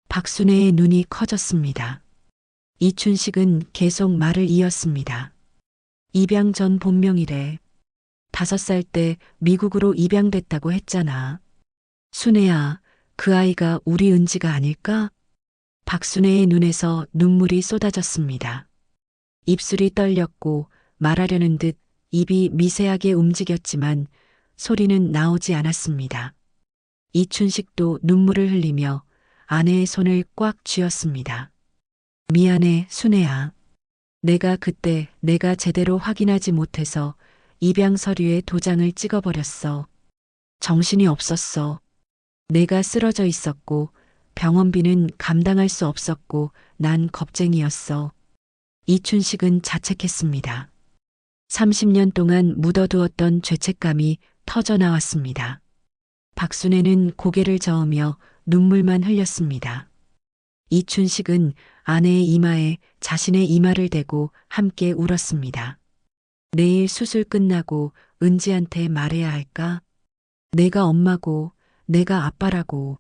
박순애의 눈이 커졌습니다. 이춘식은 계속 말을 이었습니다. 입양 전 본명이래. 5살 때 미국으로 입양됐다고 했잖아. 순애야, 그 아이가 우리 은지가 아닐까? 박순애의 눈에서 눈물이 쏟아졌습니다. 입술이 떨렸고 말하려는 듯 입이 미세하게 움직였지만 소리는 나오지 않았습니다. 이춘식도 눈물을 흘리며 아내의 손을 꽉 쥐었습니다. 미안해, 순애야. 내가 그때 내가 제대로 확인하지 못해서 입양 서류에 도장을 찍어버렸어. 정신이 없었어. 내가 쓰러져 있었고 병원비는 감당할 수 없었고 난 겁쟁이였어. 이춘식은 자책했습니다. 30년 동안 묻어두었던 죄책감이 터져 나왔습니다. 박순애는 고개를 저으며 눈물만 흘렸습니다. 이춘식은 아내의 이마에 자신의 이마를 대고 함께 울었습니다. 내일 수술 끝나고 은지한테 말해야 할까? 내가 엄마고 내가 아빠라고.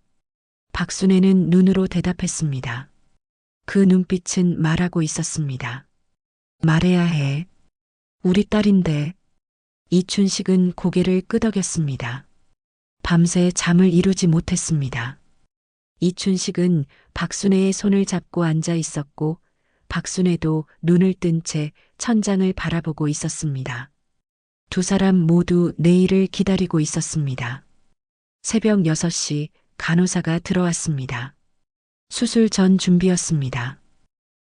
박순애는 눈으로 대답했습니다. 그 눈빛은 말하고 있었습니다. 말해야 해. 우리 딸인데. 이춘식은 고개를 끄덕였습니다. 밤새 잠을 이루지 못했습니다. 이춘식은 박순애의 손을 잡고 앉아 있었고 박순애도 눈을 뜬 채 천장을 바라보고 있었습니다. 두 사람 모두 내일을 기다리고 있었습니다. 새벽 6시 간호사가 들어왔습니다. 수술 전 준비였습니다.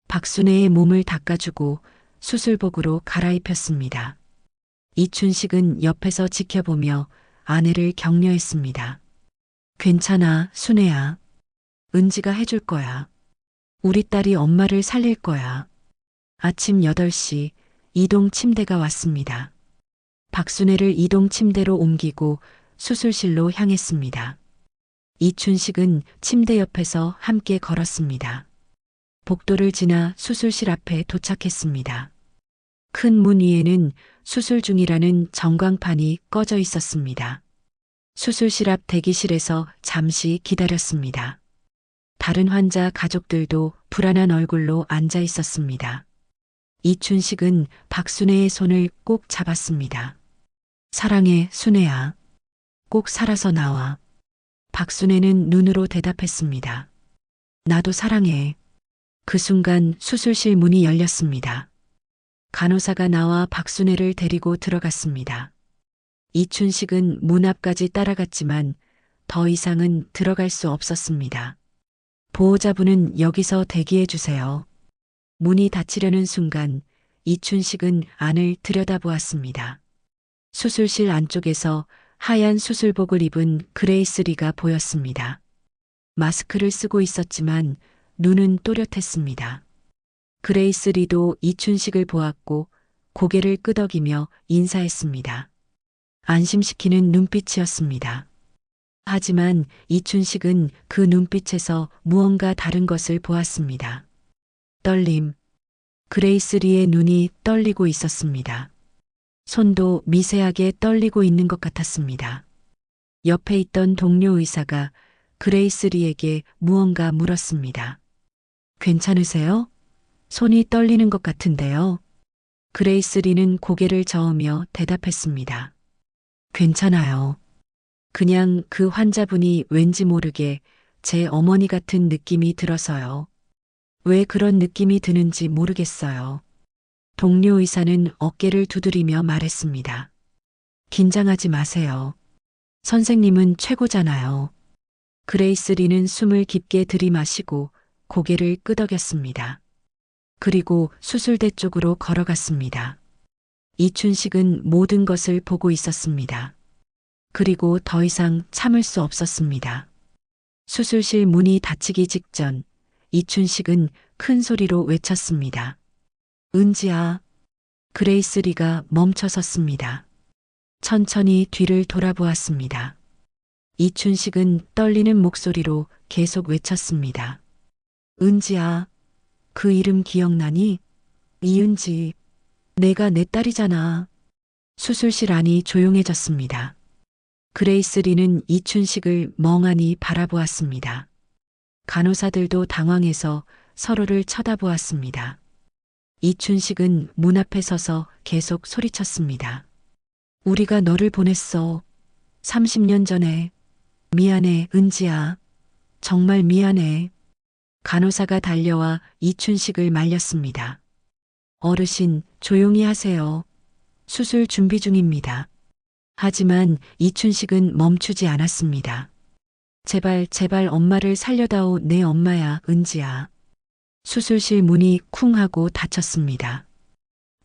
박순애의 몸을 닦아주고 수술복으로 갈아입혔습니다. 이춘식은 옆에서 지켜보며 아내를 격려했습니다. 괜찮아, 순애야. 은지가 해줄 거야. 우리 딸이 엄마를 살릴 거야. 아침 8시 이동 침대가 왔습니다. 박순애를 이동 침대로 옮기고 수술실로 향했습니다. 이춘식은 침대 옆에서 함께 걸었습니다. 복도를 지나 수술실 앞에 도착했습니다. 큰 문 위에는 수술 중이라는 전광판이 꺼져 있었습니다. 수술실 앞 대기실에서 잠시 기다렸습니다. 다른 환자 가족들도 불안한 얼굴로 앉아 있었습니다. 이춘식은 박순애의 손을 꼭 잡았습니다. 사랑해, 순애야. 꼭 살아서 나와. 박순애는 눈으로 대답했습니다. 나도 사랑해. 그 순간 수술실 문이 열렸습니다. 간호사가 나와 박순애를 데리고 들어갔습니다. 이춘식은 문 앞까지 따라갔지만 더 이상은 들어갈 수 없었습니다. 보호자분은 여기서 대기해 주세요. 문이 닫히려는 순간 이춘식은 안을 들여다보았습니다. 수술실 안쪽에서 하얀 수술복을 입은 그레이스리가 보였습니다. 마스크를 쓰고 있었지만 눈은 또렷했습니다. 그레이스리도 이춘식을 보았고 고개를 끄덕이며 인사했습니다. 안심시키는 눈빛이었습니다. 하지만 이춘식은 그 눈빛에서 무언가 다른 것을 보았습니다. 떨림. 그레이스리의 눈이 떨리고 있었습니다. 손도 미세하게 떨리고 있는 것 같았습니다. 옆에 있던 동료 의사가 그레이스리에게 무언가 물었습니다. 괜찮으세요? 손이 떨리는 것 같은데요. 그레이스 리는 고개를 저으며 대답했습니다. 괜찮아요. 그냥 그 환자분이 왠지 모르게 제 어머니 같은 느낌이 들어서요. 왜 그런 느낌이 드는지 모르겠어요. 동료 의사는 어깨를 두드리며 말했습니다. 긴장하지 마세요. 선생님은 최고잖아요. 그레이스 리는 숨을 깊게 들이마시고 고개를 끄덕였습니다. 그리고 수술대 쪽으로 걸어갔습니다. 이춘식은 모든 것을 보고 있었습니다. 그리고 더 이상 참을 수 없었습니다. 수술실 문이 닫히기 직전 이춘식은 큰 소리로 외쳤습니다. 은지야. 그레이스 리가 멈춰 섰습니다. 천천히 뒤를 돌아보았습니다. 이춘식은 떨리는 목소리로 계속 외쳤습니다. 은지야. 그 이름 기억나니? 이은지. 내가 내 딸이잖아. 수술실 안이 조용해졌습니다. 그레이스 리는 이춘식을 멍하니 바라보았습니다. 간호사들도 당황해서 서로를 쳐다보았습니다. 이춘식은 문 앞에 서서 계속 소리쳤습니다. 우리가 너를 보냈어. 30년 전에. 미안해, 은지야. 정말 미안해. 간호사가 달려와 이춘식을 말렸습니다. 어르신, 조용히 하세요. 수술 준비 중입니다. 하지만 이춘식은 멈추지 않았습니다. 제발, 제발 엄마를 살려다오. 내 엄마야, 은지야. 수술실 문이 쿵 하고 닫혔습니다.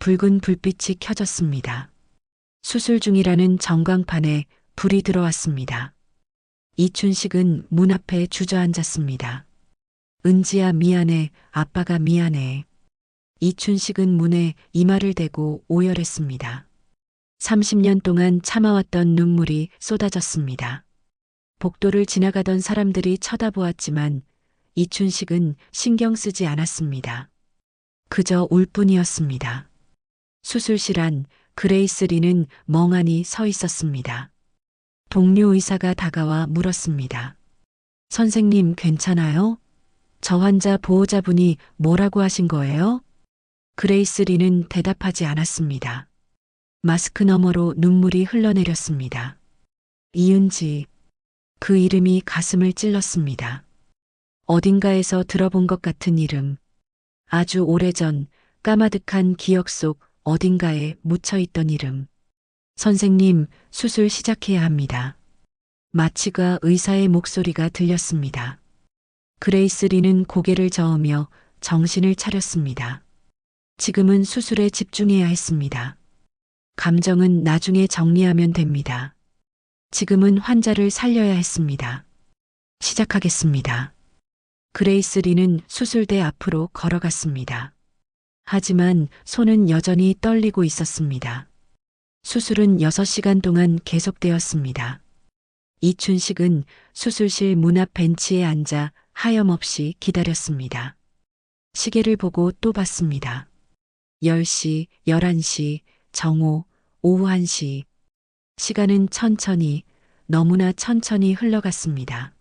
붉은 불빛이 켜졌습니다. 수술 중이라는 전광판에 불이 들어왔습니다. 이춘식은 문 앞에 주저앉았습니다. 은지야 미안해, 아빠가 미안해. 이춘식은 문에 이마를 대고 오열했습니다. 30년 동안 참아왔던 눈물이 쏟아졌습니다. 복도를 지나가던 사람들이 쳐다보았지만 이춘식은 신경 쓰지 않았습니다. 그저 울 뿐이었습니다. 수술실 안 그레이스 리는 멍하니 서 있었습니다. 동료 의사가 다가와 물었습니다. 선생님 괜찮아요? 저 환자 보호자분이 뭐라고 하신 거예요? 그레이스 리는 대답하지 않았습니다. 마스크 너머로 눈물이 흘러내렸습니다. 이은지. 그 이름이 가슴을 찔렀습니다. 어딘가에서 들어본 것 같은 이름. 아주 오래전 까마득한 기억 속 어딘가에 묻혀있던 이름. 선생님, 수술 시작해야 합니다. 마취가 의사의 목소리가 들렸습니다. 그레이스 리는 고개를 저으며 정신을 차렸습니다. 지금은 수술에 집중해야 했습니다. 감정은 나중에 정리하면 됩니다. 지금은 환자를 살려야 했습니다. 시작하겠습니다. 그레이스 리는 수술대 앞으로 걸어갔습니다. 하지만 손은 여전히 떨리고 있었습니다. 수술은 6시간 동안 계속되었습니다. 이춘식은 수술실 문 앞 벤치에 앉아 하염없이 기다렸습니다. 시계를 보고 또 봤습니다. 10시, 11시, 정오, 오후 1시. 시간은 천천히, 너무나 천천히 흘러갔습니다.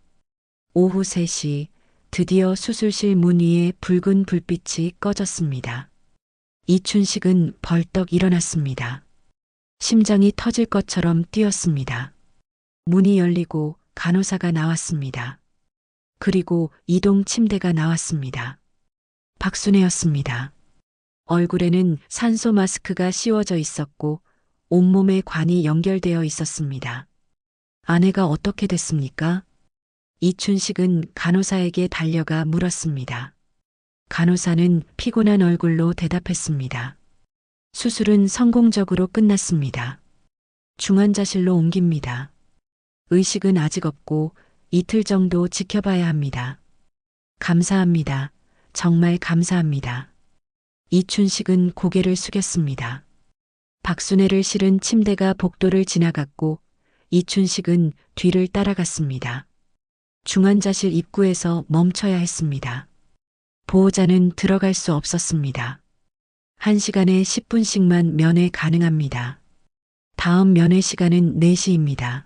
오후 3시, 드디어 수술실 문 위에 붉은 불빛이 꺼졌습니다. 이춘식은 벌떡 일어났습니다. 심장이 터질 것처럼 뛰었습니다. 문이 열리고 간호사가 나왔습니다. 그리고 이동 침대가 나왔습니다. 박순애였습니다. 얼굴에는 산소 마스크가 씌워져 있었고 온몸에 관이 연결되어 있었습니다. 아내가 어떻게 됐습니까? 이춘식은 간호사에게 달려가 물었습니다. 간호사는 피곤한 얼굴로 대답했습니다. 수술은 성공적으로 끝났습니다. 중환자실로 옮깁니다. 의식은 아직 없고 이틀 정도 지켜봐야 합니다. 감사합니다. 정말 감사합니다. 이춘식은 고개를 숙였습니다. 박순애를 실은 침대가 복도를 지나갔고 이춘식은 뒤를 따라갔습니다. 중환자실 입구에서 멈춰야 했습니다. 보호자는 들어갈 수 없었습니다. 1시간에 10분씩만 면회 가능합니다. 다음 면회 시간은 4시입니다.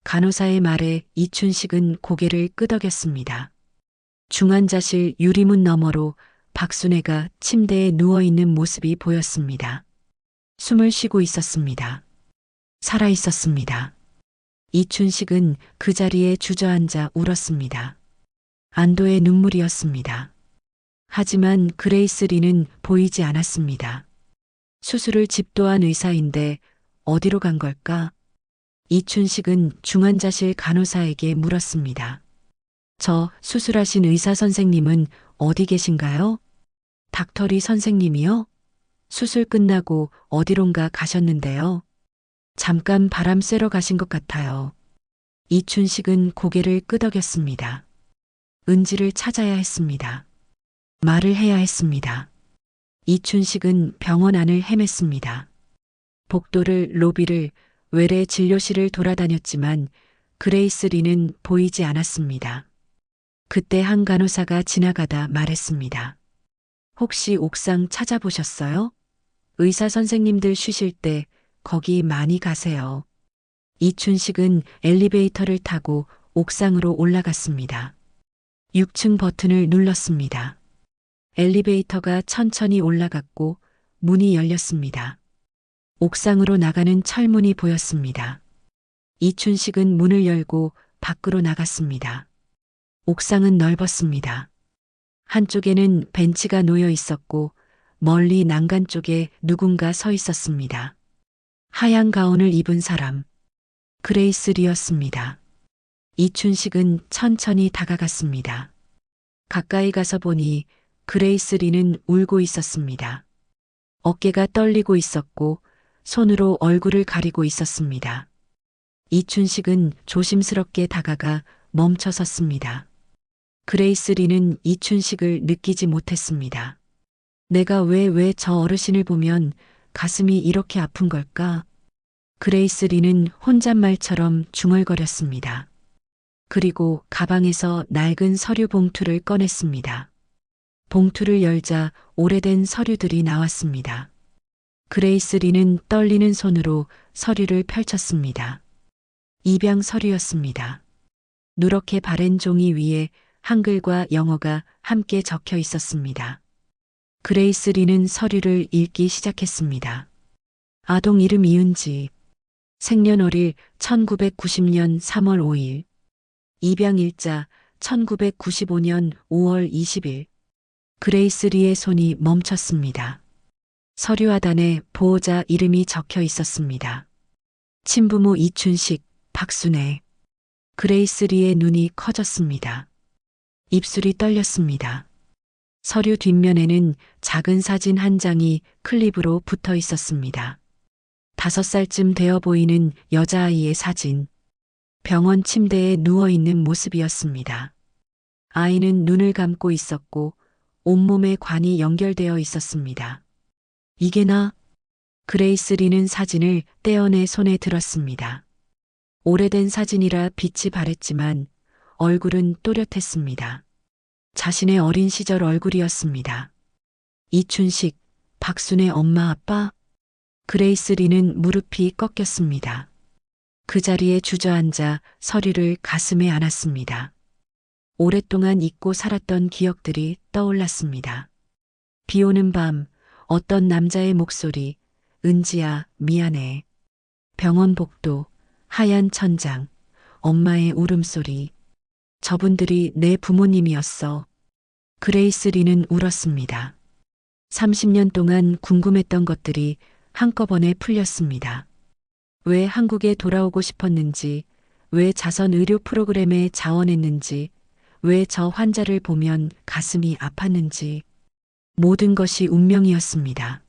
간호사의 말에 이춘식은 고개를 끄덕였습니다. 중환자실 유리문 너머로 박순애가 침대에 누워있는 모습이 보였습니다. 숨을 쉬고 있었습니다. 살아 있었습니다. 이춘식은 그 자리에 주저앉아 울었습니다. 안도의 눈물이었습니다. 하지만 그레이스 리는 보이지 않았습니다. 수술을 집도한 의사인데 어디로 간 걸까? 이춘식은 중환자실 간호사에게 물었습니다. 저 수술하신 의사 선생님은 어디 계신가요? 닥터리 선생님이요? 수술 끝나고 어디론가 가셨는데요. 잠깐 바람 쐬러 가신 것 같아요. 이춘식은 고개를 끄덕였습니다. 은지를 찾아야 했습니다. 말을 해야 했습니다. 이춘식은 병원 안을 헤맸습니다. 복도를, 로비를, 외래 진료실을 돌아다녔지만 그레이스 리는 보이지 않았습니다. 그때 한 간호사가 지나가다 말했습니다. 혹시 옥상 찾아보셨어요? 의사 선생님들 쉬실 때 거기 많이 가세요. 이춘식은 엘리베이터를 타고 옥상으로 올라갔습니다. 6층 버튼을 눌렀습니다. 엘리베이터가 천천히 올라갔고 문이 열렸습니다. 옥상으로 나가는 철문이 보였습니다. 이춘식은 문을 열고 밖으로 나갔습니다. 옥상은 넓었습니다. 한쪽에는 벤치가 놓여 있었고 멀리 난간 쪽에 누군가 서 있었습니다. 하얀 가운을 입은 사람. 그레이스 리였습니다. 이춘식은 천천히 다가갔습니다. 가까이 가서 보니 그레이스 리는 울고 있었습니다. 어깨가 떨리고 있었고 손으로 얼굴을 가리고 있었습니다. 이춘식은 조심스럽게 다가가 멈춰 섰습니다. 그레이스 리는 이춘식을 느끼지 못했습니다. 내가 왜 저 어르신을 보면 가슴이 이렇게 아픈 걸까? 그레이스 리는 혼잣말처럼 중얼거렸습니다. 그리고 가방에서 낡은 서류 봉투를 꺼냈습니다. 봉투를 열자 오래된 서류들이 나왔습니다. 그레이스 리는 떨리는 손으로 서류를 펼쳤습니다. 입양 서류였습니다. 누렇게 바랜 종이 위에 한글과 영어가 함께 적혀 있었습니다. 그레이스 리는 서류를 읽기 시작했습니다. 아동 이름 이은지, 생년월일 1990년 3월 5일, 입양일자 1995년 5월 20일. 그레이스 리의 손이 멈췄습니다. 서류 하단에 보호자 이름이 적혀 있었습니다. 친부모 이춘식, 박순애. 그레이스 리의 눈이 커졌습니다. 입술이 떨렸습니다. 서류 뒷면에는 작은 사진 한 장이 클립으로 붙어 있었습니다. 5살쯤 되어 보이는 여자아이의 사진. 병원 침대에 누워있는 모습이었습니다. 아이는 눈을 감고 있었고 온몸에 관이 연결되어 있었습니다. 이게 나? 그레이스 리는 사진을 떼어내 손에 들었습니다. 오래된 사진이라 빛이 바랬지만 얼굴은 또렷했습니다. 자신의 어린 시절 얼굴이었습니다. 이춘식, 박순의 엄마 아빠? 그레이스 리는 무릎이 꺾였습니다. 그 자리에 주저앉아 서류를 가슴에 안았습니다. 오랫동안 잊고 살았던 기억들이 떠올랐습니다. 비 오는 밤, 어떤 남자의 목소리, 은지야, 미안해. 병원 복도, 하얀 천장, 엄마의 울음소리. 저분들이 내 부모님이었어. 그레이스 리는 울었습니다. 30년 동안 궁금했던 것들이 한꺼번에 풀렸습니다. 왜 한국에 돌아오고 싶었는지, 왜 자선 의료 프로그램에 자원했는지, 왜 저 환자를 보면 가슴이 아팠는지. 모든 것이 운명이었습니다.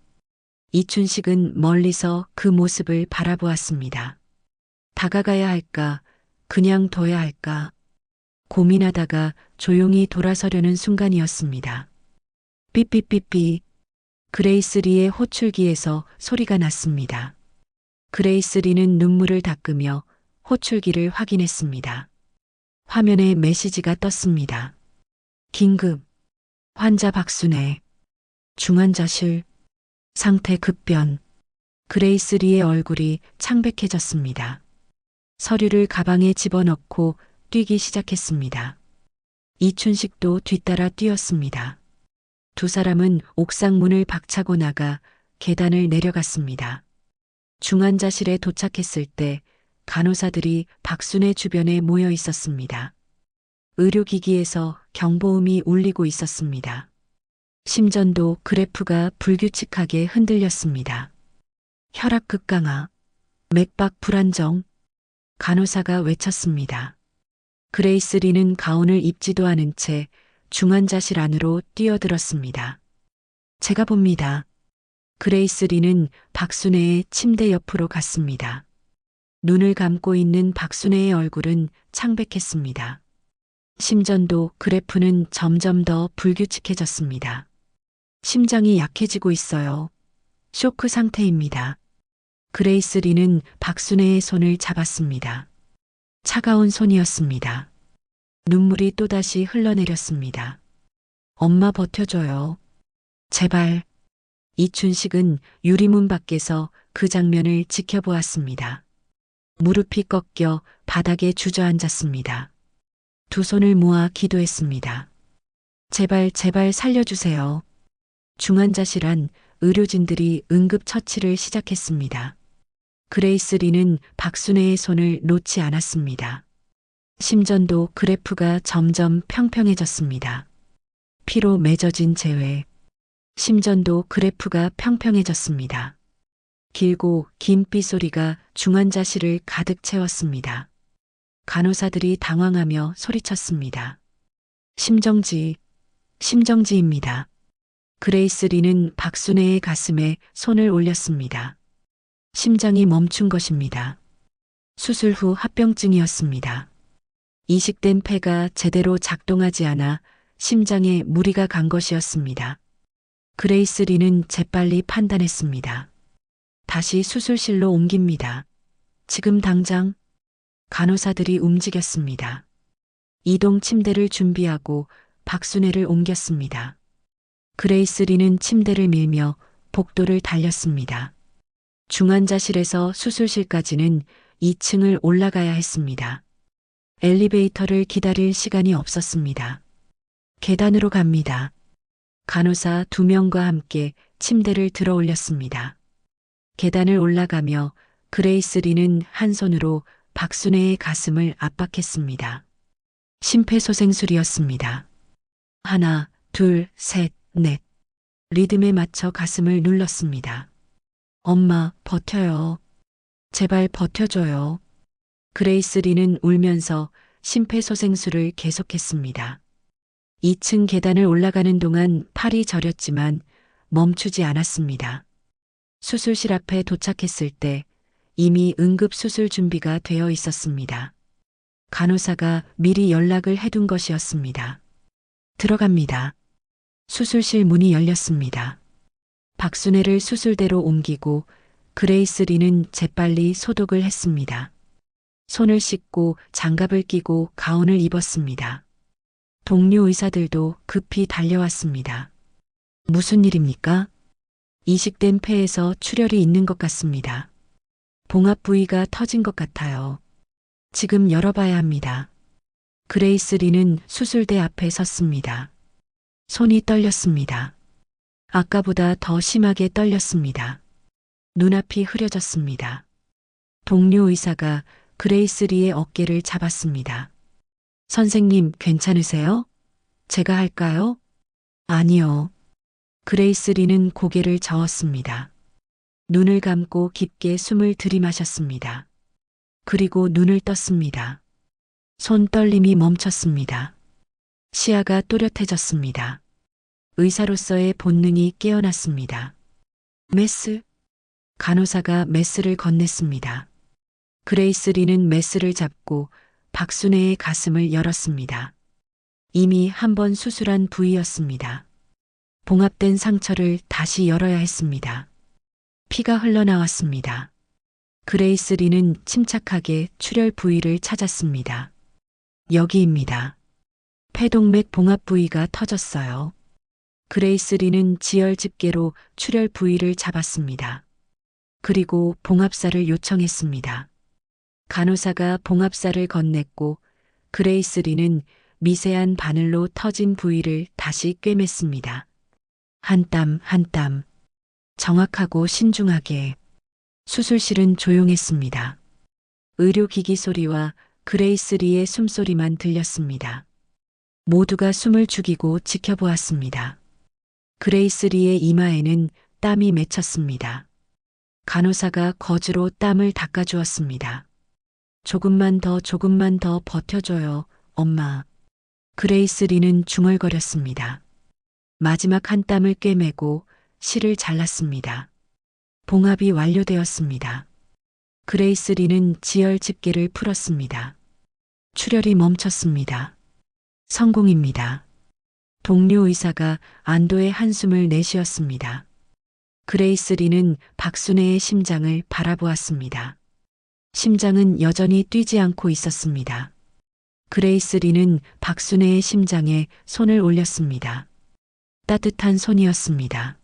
이춘식은 멀리서 그 모습을 바라보았습니다. 다가가야 할까, 그냥 둬야 할까. 고민하다가 조용히 돌아서려는 순간이었습니다. 삐삐삐삐. 그레이스 리의 호출기에서 소리가 났습니다. 그레이스 리는 눈물을 닦으며 호출기를 확인했습니다. 화면에 메시지가 떴습니다. 긴급. 환자 박순애. 중환자실. 상태 급변. 그레이스 리의 얼굴이 창백해졌습니다. 서류를 가방에 집어넣고 뛰기 시작했습니다. 이춘식도 뒤따라 뛰었습니다. 두 사람은 옥상 문을 박차고 나가 계단을 내려갔습니다. 중환자실에 도착했을 때 간호사들이 박순애 주변에 모여 있었습니다. 의료기기에서 경보음이 울리고 있었습니다. 심전도 그래프가 불규칙하게 흔들렸습니다. 혈압 급강하, 맥박 불안정, 간호사가 외쳤습니다. 그레이스 리는 가운을 입지도 않은 채 중환자실 안으로 뛰어들었습니다. 제가 봅니다. 그레이스 리는 박순애의 침대 옆으로 갔습니다. 눈을 감고 있는 박순애의 얼굴은 창백했습니다. 심전도 그래프는 점점 더 불규칙해졌습니다. 심장이 약해지고 있어요. 쇼크 상태입니다. 그레이스 리는 박순애의 손을 잡았습니다. 차가운 손이었습니다. 눈물이 또다시 흘러내렸습니다. 엄마 버텨줘요. 제발. 이춘식은 유리문 밖에서 그 장면을 지켜보았습니다. 무릎이 꺾여 바닥에 주저앉았습니다. 두 손을 모아 기도했습니다. 제발 제발 살려주세요. 중환자실 안 의료진들이 응급처치를 시작했습니다. 그레이스 리는 박순애의 손을 놓지 않았습니다. 심전도 그래프가 점점 평평해졌습니다. 피로 맺어진 재회. 심전도 그래프가 평평해졌습니다. 길고 긴 삐소리가 중환자실을 가득 채웠습니다. 간호사들이 당황하며 소리쳤습니다. 심정지, 심정지입니다. 그레이스 리는 박순애의 가슴에 손을 올렸습니다. 심장이 멈춘 것입니다. 수술 후 합병증이었습니다. 이식된 폐가 제대로 작동하지 않아 심장에 무리가 간 것이었습니다. 그레이스 리는 재빨리 판단했습니다. 다시 수술실로 옮깁니다. 지금 당장. 간호사들이 움직였습니다. 이동 침대를 준비하고 박순애를 옮겼습니다. 그레이스 리는 침대를 밀며 복도를 달렸습니다. 중환자실에서 수술실까지는 2층을 올라가야 했습니다. 엘리베이터를 기다릴 시간이 없었습니다. 계단으로 갑니다. 간호사 2명과 함께 침대를 들어 올렸습니다. 계단을 올라가며 그레이스 리는 한 손으로 박순애의 가슴을 압박했습니다. 심폐소생술이었습니다. 하나, 둘, 셋, 넷. 리듬에 맞춰 가슴을 눌렀습니다. 엄마, 버텨요. 제발 버텨줘요. 그레이스 리는 울면서 심폐소생술을 계속했습니다. 2층 계단을 올라가는 동안 팔이 저렸지만 멈추지 않았습니다. 수술실 앞에 도착했을 때 이미 응급수술 준비가 되어 있었습니다. 간호사가 미리 연락을 해둔 것이었습니다. 들어갑니다. 수술실 문이 열렸습니다. 박순애를 수술대로 옮기고 그레이스 리는 재빨리 소독을 했습니다. 손을 씻고 장갑을 끼고 가운을 입었습니다. 동료 의사들도 급히 달려왔습니다. 무슨 일입니까? 이식된 폐에서 출혈이 있는 것 같습니다. 봉합 부위가 터진 것 같아요. 지금 열어봐야 합니다. 그레이스 리는 수술대 앞에 섰습니다. 손이 떨렸습니다. 아까보다 더 심하게 떨렸습니다. 눈앞이 흐려졌습니다. 동료 의사가 그레이스 리의 어깨를 잡았습니다. 선생님, 괜찮으세요? 제가 할까요? 아니요. 그레이스 리는 고개를 저었습니다. 눈을 감고 깊게 숨을 들이마셨습니다. 그리고 눈을 떴습니다. 손 떨림이 멈췄습니다. 시야가 또렷해졌습니다. 의사로서의 본능이 깨어났습니다. 메스. 간호사가 메스를 건넸습니다. 그레이스 리는 메스를 잡고 박순애의 가슴을 열었습니다. 이미 한 번 수술한 부위였습니다. 봉합된 상처를 다시 열어야 했습니다. 피가 흘러나왔습니다. 그레이스 리는 침착하게 출혈 부위를 찾았습니다. 여기입니다. 폐동맥 봉합 부위가 터졌어요. 그레이스 리는 지혈 집게로 출혈 부위를 잡았습니다. 그리고 봉합사를 요청했습니다. 간호사가 봉합사를 건넸고 그레이스 리는 미세한 바늘로 터진 부위를 다시 꿰맸습니다. 한 땀 한 땀. 정확하고 신중하게. 수술실은 조용했습니다. 의료기기 소리와 그레이스 리의 숨소리만 들렸습니다. 모두가 숨을 죽이고 지켜보았습니다. 그레이스 리의 이마에는 땀이 맺혔습니다. 간호사가 거즈로 땀을 닦아주었습니다. 조금만 더 버텨줘요, 엄마. 그레이스 리는 중얼거렸습니다. 마지막 한 땀을 꿰매고 실을 잘랐습니다. 봉합이 완료되었습니다. 그레이스 리는 지혈 집게를 풀었습니다. 출혈이 멈췄습니다. 성공입니다. 동료 의사가 안도의 한숨을 내쉬었습니다. 그레이스 리는 박순애의 심장을 바라보았습니다. 심장은 여전히 뛰지 않고 있었습니다. 그레이스 리는 박순애의 심장에 손을 올렸습니다. 따뜻한 손이었습니다.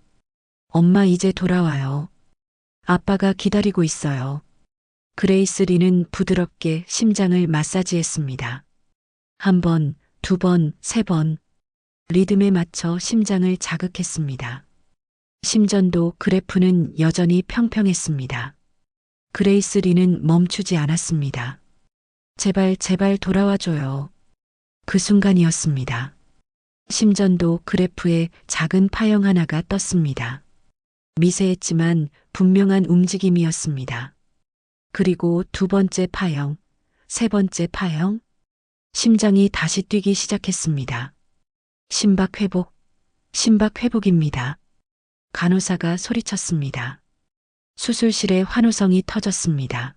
엄마 이제 돌아와요. 아빠가 기다리고 있어요. 그레이스 리는 부드럽게 심장을 마사지했습니다. 한 번, 두 번, 세 번. 리듬에 맞춰 심장을 자극했습니다. 심전도 그래프는 여전히 평평했습니다. 그레이스 리는 멈추지 않았습니다. 제발 돌아와줘요. 그 순간이었습니다. 심전도 그래프에 작은 파형 하나가 떴습니다. 미세했지만 분명한 움직임이었습니다. 그리고 두 번째 파형, 세 번째 파형. 심장이 다시 뛰기 시작했습니다. 심박 회복입니다. 간호사가 소리쳤습니다. 수술실에 환호성이 터졌습니다.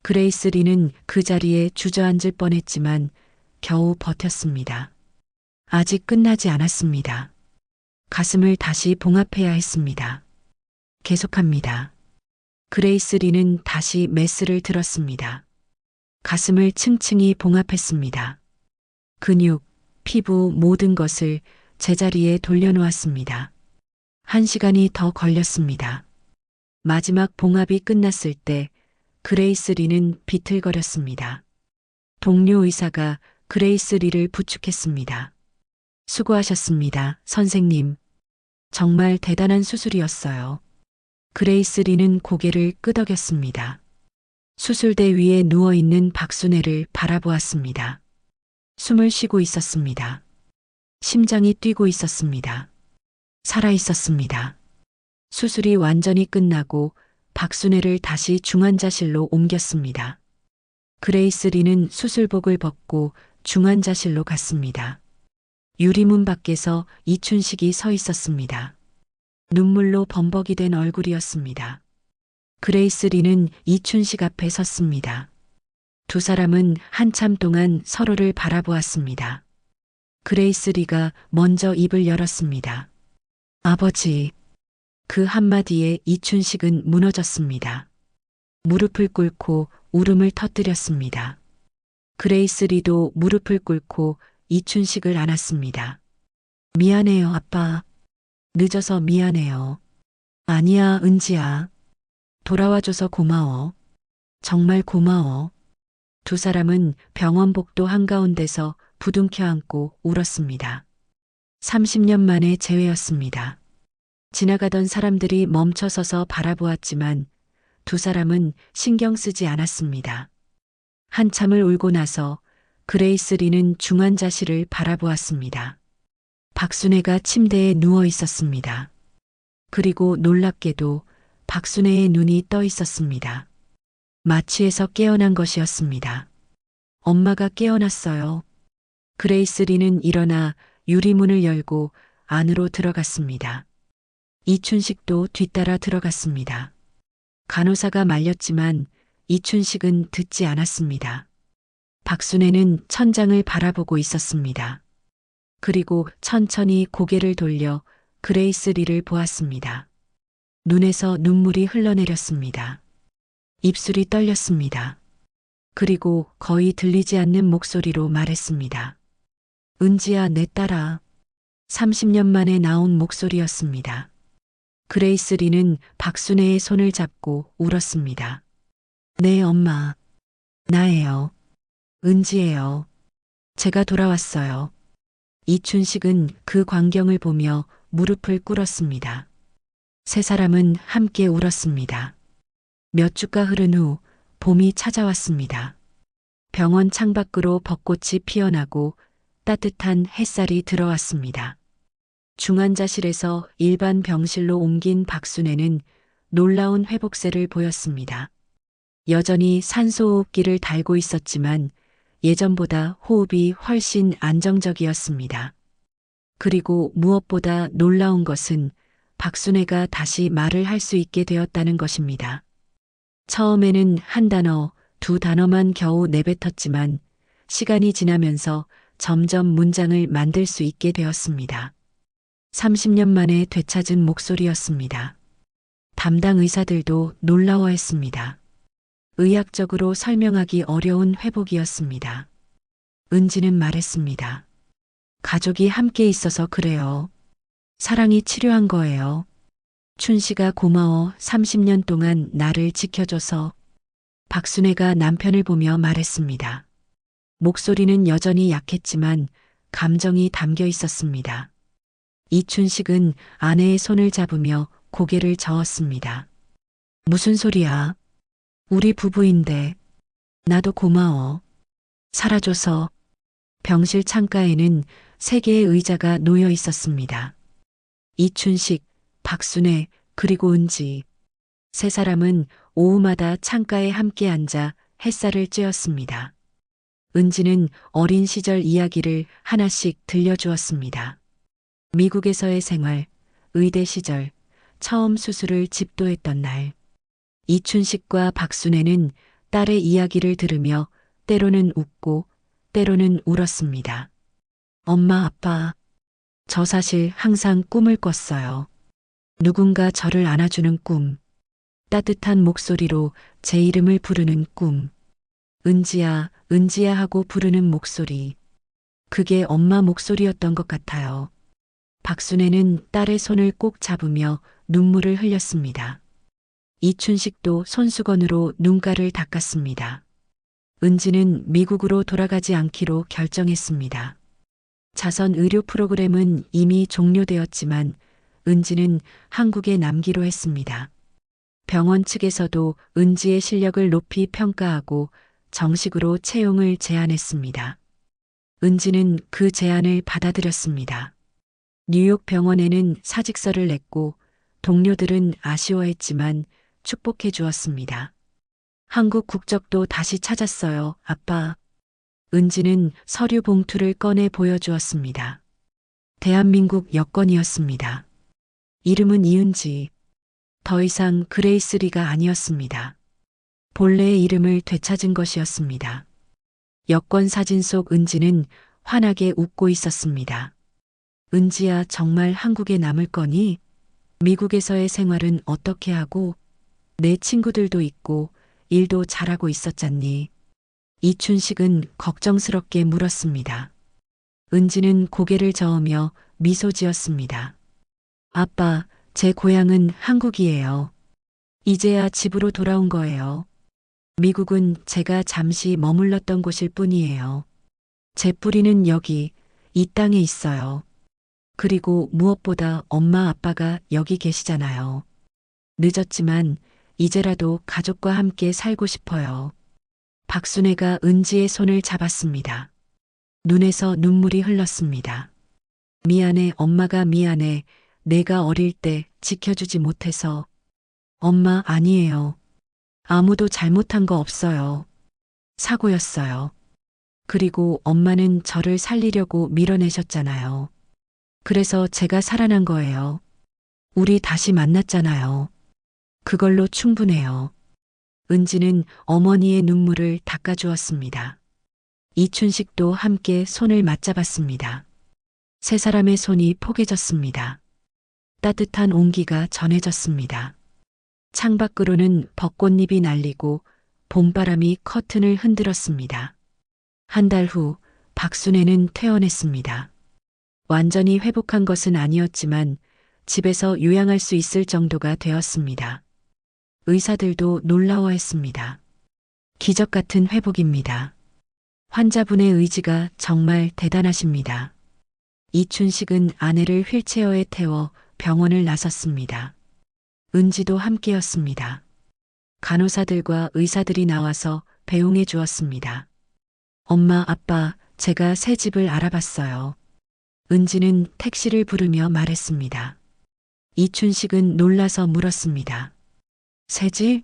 그레이스 리는 그 자리에 주저앉을 뻔했지만 겨우 버텼습니다. 아직 끝나지 않았습니다. 가슴을 다시 봉합해야 했습니다. 계속합니다. 그레이스 리는 다시 메스를 들었습니다. 가슴을 층층이 봉합했습니다. 근육, 피부 모든 것을 제자리에 돌려놓았습니다. 1시간이 더 걸렸습니다. 마지막 봉합이 끝났을 때 그레이스 리는 비틀거렸습니다. 동료 의사가 그레이스 리를 부축했습니다. 수고하셨습니다, 선생님. 정말 대단한 수술이었어요. 그레이스 리는 고개를 끄덕였습니다. 수술대 위에 누워있는 박순애를 바라보았습니다. 숨을 쉬고 있었습니다. 심장이 뛰고 있었습니다. 살아 있었습니다. 수술이 완전히 끝나고 박순애를 다시 중환자실로 옮겼습니다. 그레이스 리는 수술복을 벗고 중환자실로 갔습니다. 유리문 밖에서 이춘식이 서 있었습니다. 눈물로 범벅이 된 얼굴이었습니다. 그레이스 리는 이춘식 앞에 섰습니다. 두 사람은 한참 동안 서로를 바라보았습니다. 그레이스 리가 먼저 입을 열었습니다. 아버지. 그 한마디에 이춘식은 무너졌습니다. 무릎을 꿇고 울음을 터뜨렸습니다. 그레이스 리도 무릎을 꿇고 이춘식을 안았습니다. 미안해요, 아빠. 늦어서 미안해요. 아니야, 은지야. 돌아와줘서 고마워. 정말 고마워. 두 사람은 병원 복도 한가운데서 부둥켜 안고 울었습니다. 30년 만에 재회였습니다. 지나가던 사람들이 멈춰서서 바라보았지만 두 사람은 신경 쓰지 않았습니다. 한참을 울고 나서 그레이스 리는 중환자실을 바라보았습니다. 박순애가 침대에 누워 있었습니다. 그리고 놀랍게도 박순애의 눈이 떠 있었습니다. 마취에서 깨어난 것이었습니다. 엄마가 깨어났어요. 그레이스 리는 일어나 유리문을 열고 안으로 들어갔습니다. 이춘식도 뒤따라 들어갔습니다. 간호사가 말렸지만 이춘식은 듣지 않았습니다. 박순애는 천장을 바라보고 있었습니다. 그리고 천천히 고개를 돌려 그레이스 리를 보았습니다. 눈에서 눈물이 흘러내렸습니다. 입술이 떨렸습니다. 그리고 거의 들리지 않는 목소리로 말했습니다. 은지야, 내 딸아. 30년 만에 나온 목소리였습니다. 그레이스 리는 박순애의 손을 잡고 울었습니다. 네, 엄마. 나예요. 은지예요. 제가 돌아왔어요. 이춘식은 그 광경을 보며 무릎을 꿇었습니다. 세 사람은 함께 울었습니다. 몇 주가 흐른 후 봄이 찾아왔습니다. 병원 창밖으로 벚꽃이 피어나고 따뜻한 햇살이 들어왔습니다. 중환자실에서 일반 병실로 옮긴 박순애는 놀라운 회복세를 보였습니다. 여전히 산소호흡기를 달고 있었지만 예전보다 호흡이 훨씬 안정적이었습니다. 그리고 무엇보다 놀라운 것은 박순애가 다시 말을 할 수 있게 되었다는 것입니다. 처음에는 한 단어, 두 단어만 겨우 내뱉었지만 시간이 지나면서 점점 문장을 만들 수 있게 되었습니다. 30년 만에 되찾은 목소리였습니다. 담당 의사들도 놀라워했습니다. 의학적으로 설명하기 어려운 회복이었습니다. 은지는 말했습니다. 가족이 함께 있어서 그래요. 사랑이 치료한 거예요. 춘씨가 고마워. 30년 동안 나를 지켜줘서. 박순애가 남편을 보며 말했습니다. 목소리는 여전히 약했지만 감정이 담겨 있었습니다. 이춘식은 아내의 손을 잡으며 고개를 저었습니다. 무슨 소리야? 우리 부부인데. 나도 고마워. 살아줘서. 병실 창가에는 3개의 의자가 놓여 있었습니다. 이춘식, 박순애, 그리고 은지. 세 사람은 오후마다 창가에 함께 앉아 햇살을 쬐었습니다. 은지는 어린 시절 이야기를 하나씩 들려주었습니다. 미국에서의 생활, 의대 시절, 처음 수술을 집도했던 날. 이춘식과 박순애는 딸의 이야기를 들으며 때로는 웃고 때로는 울었습니다. 엄마, 아빠, 저 사실 항상 꿈을 꿨어요. 누군가 저를 안아주는 꿈. 따뜻한 목소리로 제 이름을 부르는 꿈. 은지야, 은지야 하고 부르는 목소리. 그게 엄마 목소리였던 것 같아요. 박순애는 딸의 손을 꼭 잡으며 눈물을 흘렸습니다. 이춘식도 손수건으로 눈가를 닦았습니다. 은지는 미국으로 돌아가지 않기로 결정했습니다. 자선 의료 프로그램은 이미 종료되었지만 은지는 한국에 남기로 했습니다. 병원 측에서도 은지의 실력을 높이 평가하고 정식으로 채용을 제안했습니다. 은지는 그 제안을 받아들였습니다. 뉴욕 병원에는 사직서를 냈고 동료들은 아쉬워했지만 축복해 주었습니다. 한국 국적도 다시 찾았어요, 아빠. 은지는 서류 봉투를 꺼내 보여주었습니다. 대한민국 여권이었습니다. 이름은 이은지. 더 이상 그레이스리가 아니었습니다. 본래의 이름을 되찾은 것이었습니다. 여권 사진 속 은지는 환하게 웃고 있었습니다. 은지야, 정말 한국에 남을 거니? 미국에서의 생활은 어떻게 하고? 내 친구들도 있고 일도 잘하고 있었잖니? 이춘식은 걱정스럽게 물었습니다. 은지는 고개를 저으며 미소 지었습니다. 아빠, 제 고향은 한국이에요. 이제야 집으로 돌아온 거예요. 미국은 제가 잠시 머물렀던 곳일 뿐이에요. 제 뿌리는 여기, 이 땅에 있어요. 그리고 무엇보다 엄마 아빠가 여기 계시잖아요. 늦었지만 이제라도 가족과 함께 살고 싶어요. 박순애가 은지의 손을 잡았습니다. 눈에서 눈물이 흘렀습니다. 미안해, 엄마가 미안해. 내가 어릴 때 지켜주지 못해서. 엄마, 아니에요. 아무도 잘못한 거 없어요. 사고였어요. 그리고 엄마는 저를 살리려고 밀어내셨잖아요. 그래서 제가 살아난 거예요. 우리 다시 만났잖아요. 그걸로 충분해요. 은지는 어머니의 눈물을 닦아주었습니다. 이춘식도 함께 손을 맞잡았습니다. 세 사람의 손이 포개졌습니다. 따뜻한 온기가 전해졌습니다. 창밖으로는 벚꽃잎이 날리고 봄바람이 커튼을 흔들었습니다. 한 달 후 박순애는 퇴원했습니다. 완전히 회복한 것은 아니었지만 집에서 요양할 수 있을 정도가 되었습니다. 의사들도 놀라워했습니다. 기적 같은 회복입니다. 환자분의 의지가 정말 대단하십니다. 이춘식은 아내를 휠체어에 태워 병원을 나섰습니다. 은지도 함께였습니다. 간호사들과 의사들이 나와서 배웅해 주었습니다. 엄마, 아빠, 제가 새 집을 알아봤어요. 은지는 택시를 부르며 말했습니다. 이춘식은 놀라서 물었습니다. 새 집?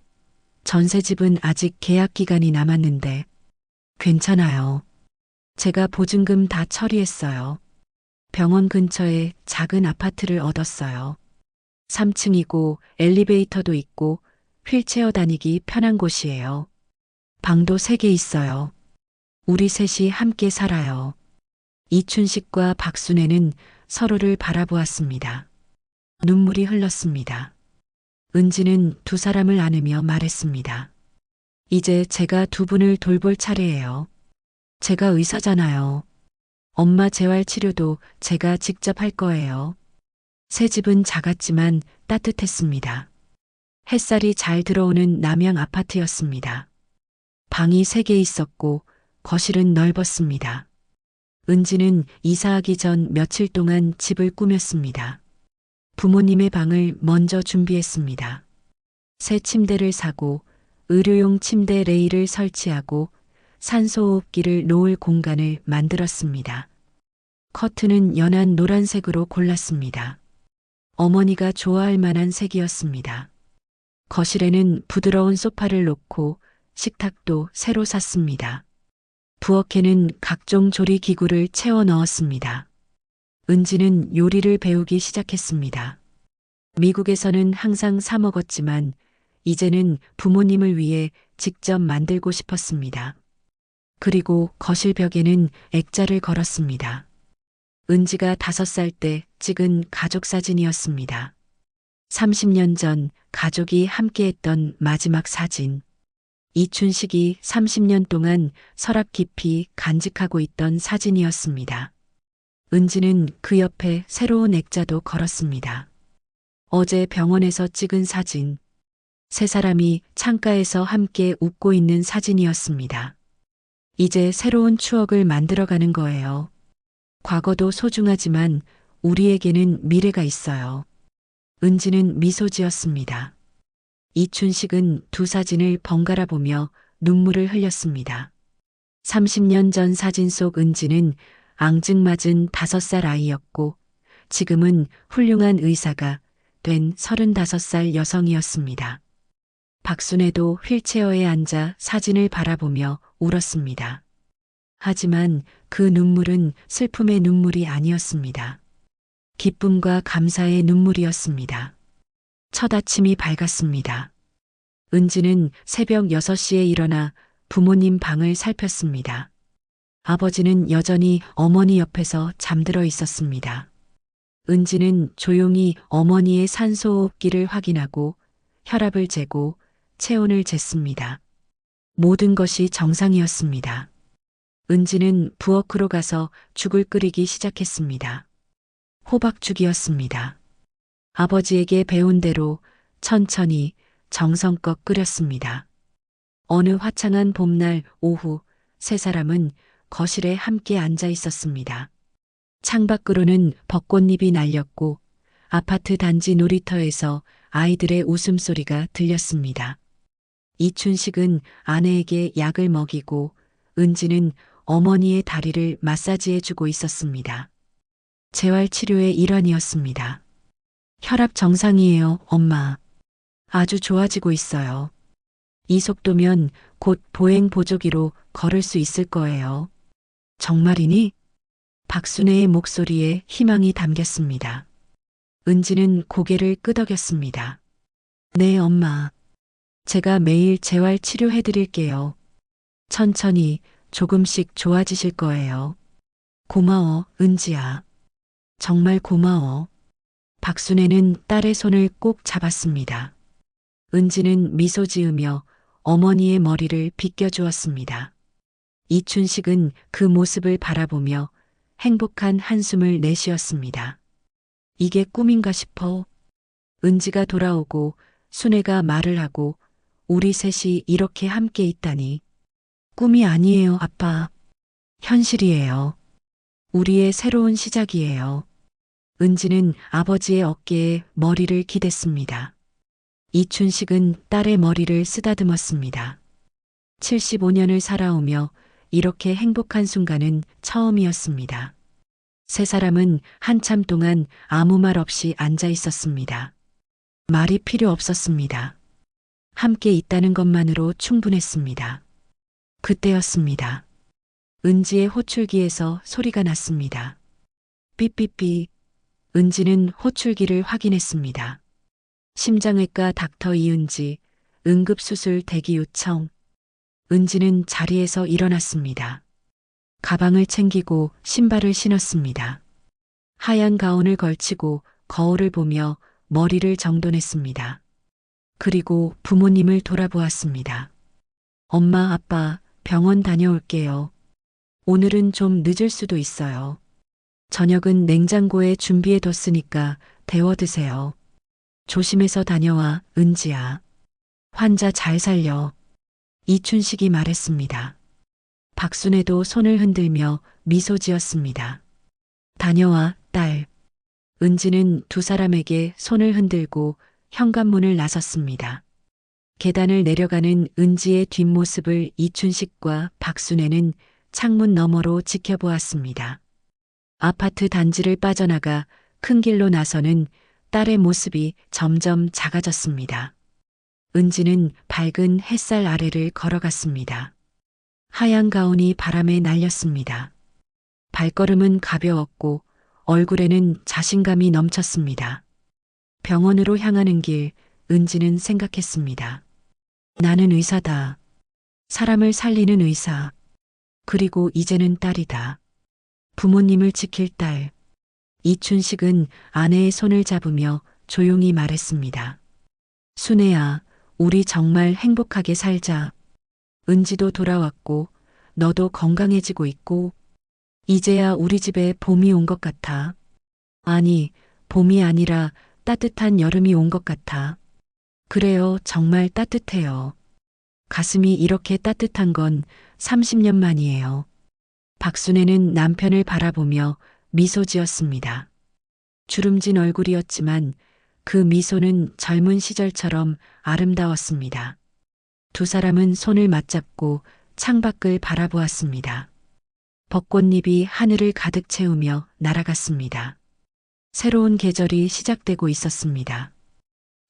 전세집은 아직 계약 기간이 남았는데. 괜찮아요. 제가 보증금 다 처리했어요. 병원 근처에 작은 아파트를 얻었어요. 3층이고 엘리베이터도 있고 휠체어 다니기 편한 곳이에요. 방도 3개 있어요. 우리 셋이 함께 살아요. 이춘식과 박순애는 서로를 바라보았습니다. 눈물이 흘렀습니다. 은지는 두 사람을 안으며 말했습니다. 이제 제가 두 분을 돌볼 차례예요. 제가 의사잖아요. 엄마 재활 치료도 제가 직접 할 거예요. 새 집은 작았지만 따뜻했습니다. 햇살이 잘 들어오는 남양 아파트였습니다. 방이 3개 있었고 거실은 넓었습니다. 은지는 이사하기 전 며칠 동안 집을 꾸몄습니다. 부모님의 방을 먼저 준비했습니다. 새 침대를 사고 의료용 침대 레일을 설치하고 산소호흡기를 놓을 공간을 만들었습니다. 커튼은 연한 노란색으로 골랐습니다. 어머니가 좋아할 만한 색이었습니다. 거실에는 부드러운 소파를 놓고 식탁도 새로 샀습니다. 부엌에는 각종 조리 기구를 채워 넣었습니다. 은지는 요리를 배우기 시작했습니다. 미국에서는 항상 사 먹었지만 이제는 부모님을 위해 직접 만들고 싶었습니다. 그리고 거실 벽에는 액자를 걸었습니다. 은지가 5살 때 찍은 가족 사진이었습니다. 30년 전 가족이 함께했던 마지막 사진. 이춘식이 30년 동안 서랍 깊이 간직하고 있던 사진이었습니다. 은지는 그 옆에 새로운 액자도 걸었습니다. 어제 병원에서 찍은 사진. 3사람이 창가에서 함께 웃고 있는 사진이었습니다. 이제 새로운 추억을 만들어가는 거예요. 과거도 소중하지만 우리에게는 미래가 있어요. 은지는 미소 지었습니다. 이춘식은 두 사진을 번갈아 보며 눈물을 흘렸습니다. 30년 전 사진 속 은지는 앙증맞은 5살 아이였고 지금은 훌륭한 의사가 된 35살 여성이었습니다. 박순애도 휠체어에 앉아 사진을 바라보며 울었습니다. 하지만 그 눈물은 슬픔의 눈물이 아니었습니다. 기쁨과 감사의 눈물이었습니다. 첫 아침이 밝았습니다. 은지는 새벽 6시에 일어나 부모님 방을 살폈습니다. 아버지는 여전히 어머니 옆에서 잠들어 있었습니다. 은지는 조용히 어머니의 산소호흡기를 확인하고 혈압을 재고 체온을 쟀습니다. 모든 것이 정상이었습니다. 은지는 부엌으로 가서 죽을 끓이기 시작했습니다. 호박죽이었습니다. 아버지에게 배운 대로 천천히 정성껏 끓였습니다. 어느 화창한 봄날 오후 3사람은 거실에 함께 앉아 있었습니다. 창밖으로는 벚꽃잎이 날렸고 아파트 단지 놀이터에서 아이들의 웃음소리가 들렸습니다. 이춘식은 아내에게 약을 먹이고 은지는 어머니의 다리를 마사지해주고 있었습니다. 재활치료의 일환이었습니다. 혈압 정상이에요, 엄마. 아주 좋아지고 있어요. 이 속도면 곧 보행 보조기로 걸을 수 있을 거예요. 정말이니? 박순애의 목소리에 희망이 담겼습니다. 은지는 고개를 끄덕였습니다. 네, 엄마. 제가 매일 재활 치료해드릴게요. 천천히 조금씩 좋아지실 거예요. 고마워, 은지야. 정말 고마워. 박순애는 딸의 손을 꼭 잡았습니다. 은지는 미소 지으며 어머니의 머리를 빗겨주었습니다. 이춘식은 그 모습을 바라보며 행복한 한숨을 내쉬었습니다. 이게 꿈인가 싶어. 은지가 돌아오고 순애가 말을 하고 우리 셋이 이렇게 함께 있다니. 꿈이 아니에요, 아빠. 현실이에요. 우리의 새로운 시작이에요. 은지는 아버지의 어깨에 머리를 기댔습니다. 이춘식은 딸의 머리를 쓰다듬었습니다. 75년을 살아오며 이렇게 행복한 순간은 처음이었습니다. 세 사람은 한참 동안 아무 말 없이 앉아 있었습니다. 말이 필요 없었습니다. 함께 있다는 것만으로 충분했습니다. 그때였습니다. 은지의 호출기에서 소리가 났습니다. 삐삐삐. 은지는 호출기를 확인했습니다. 심장외과 닥터 이은지, 응급수술 대기 요청. 은지는 자리에서 일어났습니다. 가방을 챙기고 신발을 신었습니다. 하얀 가운을 걸치고 거울을 보며 머리를 정돈했습니다. 그리고 부모님을 돌아보았습니다. 엄마, 아빠, 병원 다녀올게요. 오늘은 좀 늦을 수도 있어요. 저녁은 냉장고에 준비해 뒀으니까 데워 드세요. 조심해서 다녀와, 은지야. 환자 잘 살려. 이춘식이 말했습니다. 박순애도 손을 흔들며 미소 지었습니다. 다녀와, 딸. 은지는 두 사람에게 손을 흔들고 현관문을 나섰습니다. 계단을 내려가는 은지의 뒷모습을 이춘식과 박순애는 창문 너머로 지켜보았습니다. 아파트 단지를 빠져나가 큰 길로 나서는 딸의 모습이 점점 작아졌습니다. 은지는 밝은 햇살 아래를 걸어갔습니다. 하얀 가운이 바람에 날렸습니다. 발걸음은 가벼웠고 얼굴에는 자신감이 넘쳤습니다. 병원으로 향하는 길, 은지는 생각했습니다. 나는 의사다. 사람을 살리는 의사. 그리고 이제는 딸이다. 부모님을 지킬 딸. 이춘식은 아내의 손을 잡으며 조용히 말했습니다. 순애야, 우리 정말 행복하게 살자. 은지도 돌아왔고, 너도 건강해지고 있고, 이제야 우리 집에 봄이 온 것 같아. 아니, 봄이 아니라 따뜻한 여름이 온 것 같아. 그래요, 정말 따뜻해요. 가슴이 이렇게 따뜻한 건 30년 만이에요. 박순애는 남편을 바라보며 미소 지었습니다. 주름진 얼굴이었지만 그 미소는 젊은 시절처럼 아름다웠습니다. 두 사람은 손을 맞잡고 창밖을 바라보았습니다. 벚꽃잎이 하늘을 가득 채우며 날아갔습니다. 새로운 계절이 시작되고 있었습니다.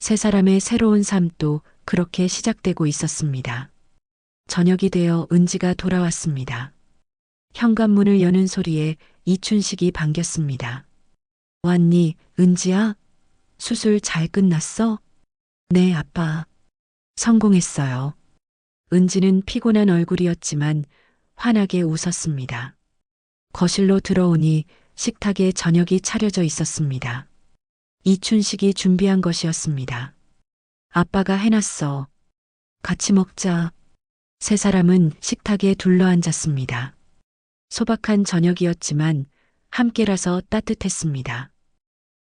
세 사람의 새로운 삶도 그렇게 시작되고 있었습니다. 저녁이 되어 은지가 돌아왔습니다. 현관문을 여는 소리에 이춘식이 반겼습니다. 왔니, 은지야? 수술 잘 끝났어? 네, 아빠. 성공했어요. 은지는 피곤한 얼굴이었지만 환하게 웃었습니다. 거실로 들어오니 식탁에 저녁이 차려져 있었습니다. 이춘식이 준비한 것이었습니다. 아빠가 해놨어. 같이 먹자. 세 사람은 식탁에 둘러앉았습니다. 소박한 저녁이었지만 함께라서 따뜻했습니다.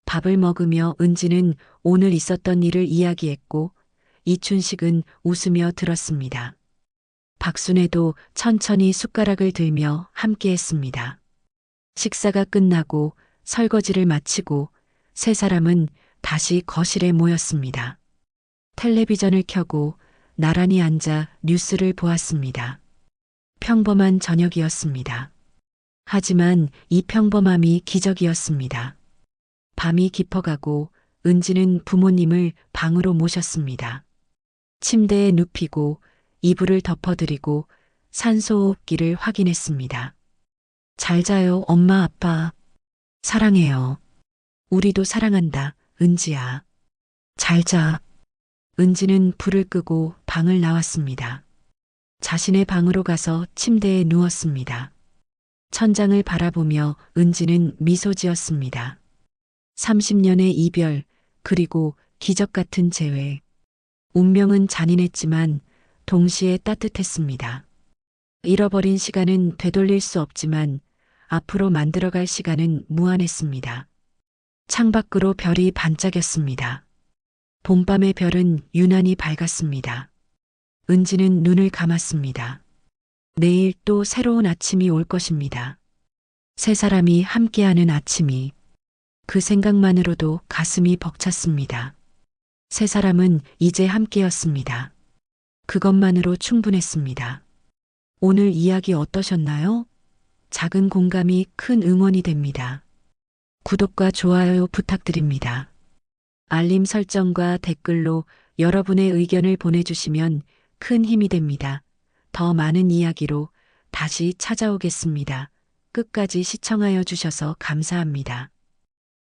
밥을 먹으며 은지는 오늘 있었던 일을 이야기했고 이춘식은 웃으며 들었습니다. 박순애도 천천히 숟가락을 들며 함께했습니다. 식사가 끝나고 설거지를 마치고 세 사람은 다시 거실에 모였습니다. 텔레비전을 켜고 나란히 앉아 뉴스를 보았습니다. 평범한 저녁이었습니다. 하지만 이 평범함이 기적이었습니다. 밤이 깊어가고 은지는 부모님을 방으로 모셨습니다. 침대에 눕히고 이불을 덮어드리고 산소호흡기를 확인했습니다. 잘 자요, 엄마, 아빠. 사랑해요. 우리도 사랑한다, 은지야. 잘 자. 은지는 불을 끄고 방을 나왔습니다. 자신의 방으로 가서 침대에 누웠습니다. 천장을 바라보며 은지는 미소 지었습니다. 30년의 이별, 그리고 기적 같은 재회. 운명은 잔인했지만 동시에 따뜻했습니다. 잃어버린 시간은 되돌릴 수 없지만 앞으로 만들어갈 시간은 무한했습니다. 창밖으로 별이 반짝였습니다. 봄밤의 별은 유난히 밝았습니다. 은지는 눈을 감았습니다. 내일 또 새로운 아침이 올 것입니다. 세 사람이 함께하는 아침이 그 생각만으로도 가슴이 벅찼습니다. 세 사람은 이제 함께였습니다. 그것만으로 충분했습니다. 오늘 이야기 어떠셨나요? 작은 공감이 큰 응원이 됩니다. 구독과 좋아요 부탁드립니다. 알림 설정과 댓글로 여러분의 의견을 보내주시면 큰 힘이 됩니다. 더 많은 이야기로 다시 찾아오겠습니다. 끝까지 시청하여 주셔서 감사합니다.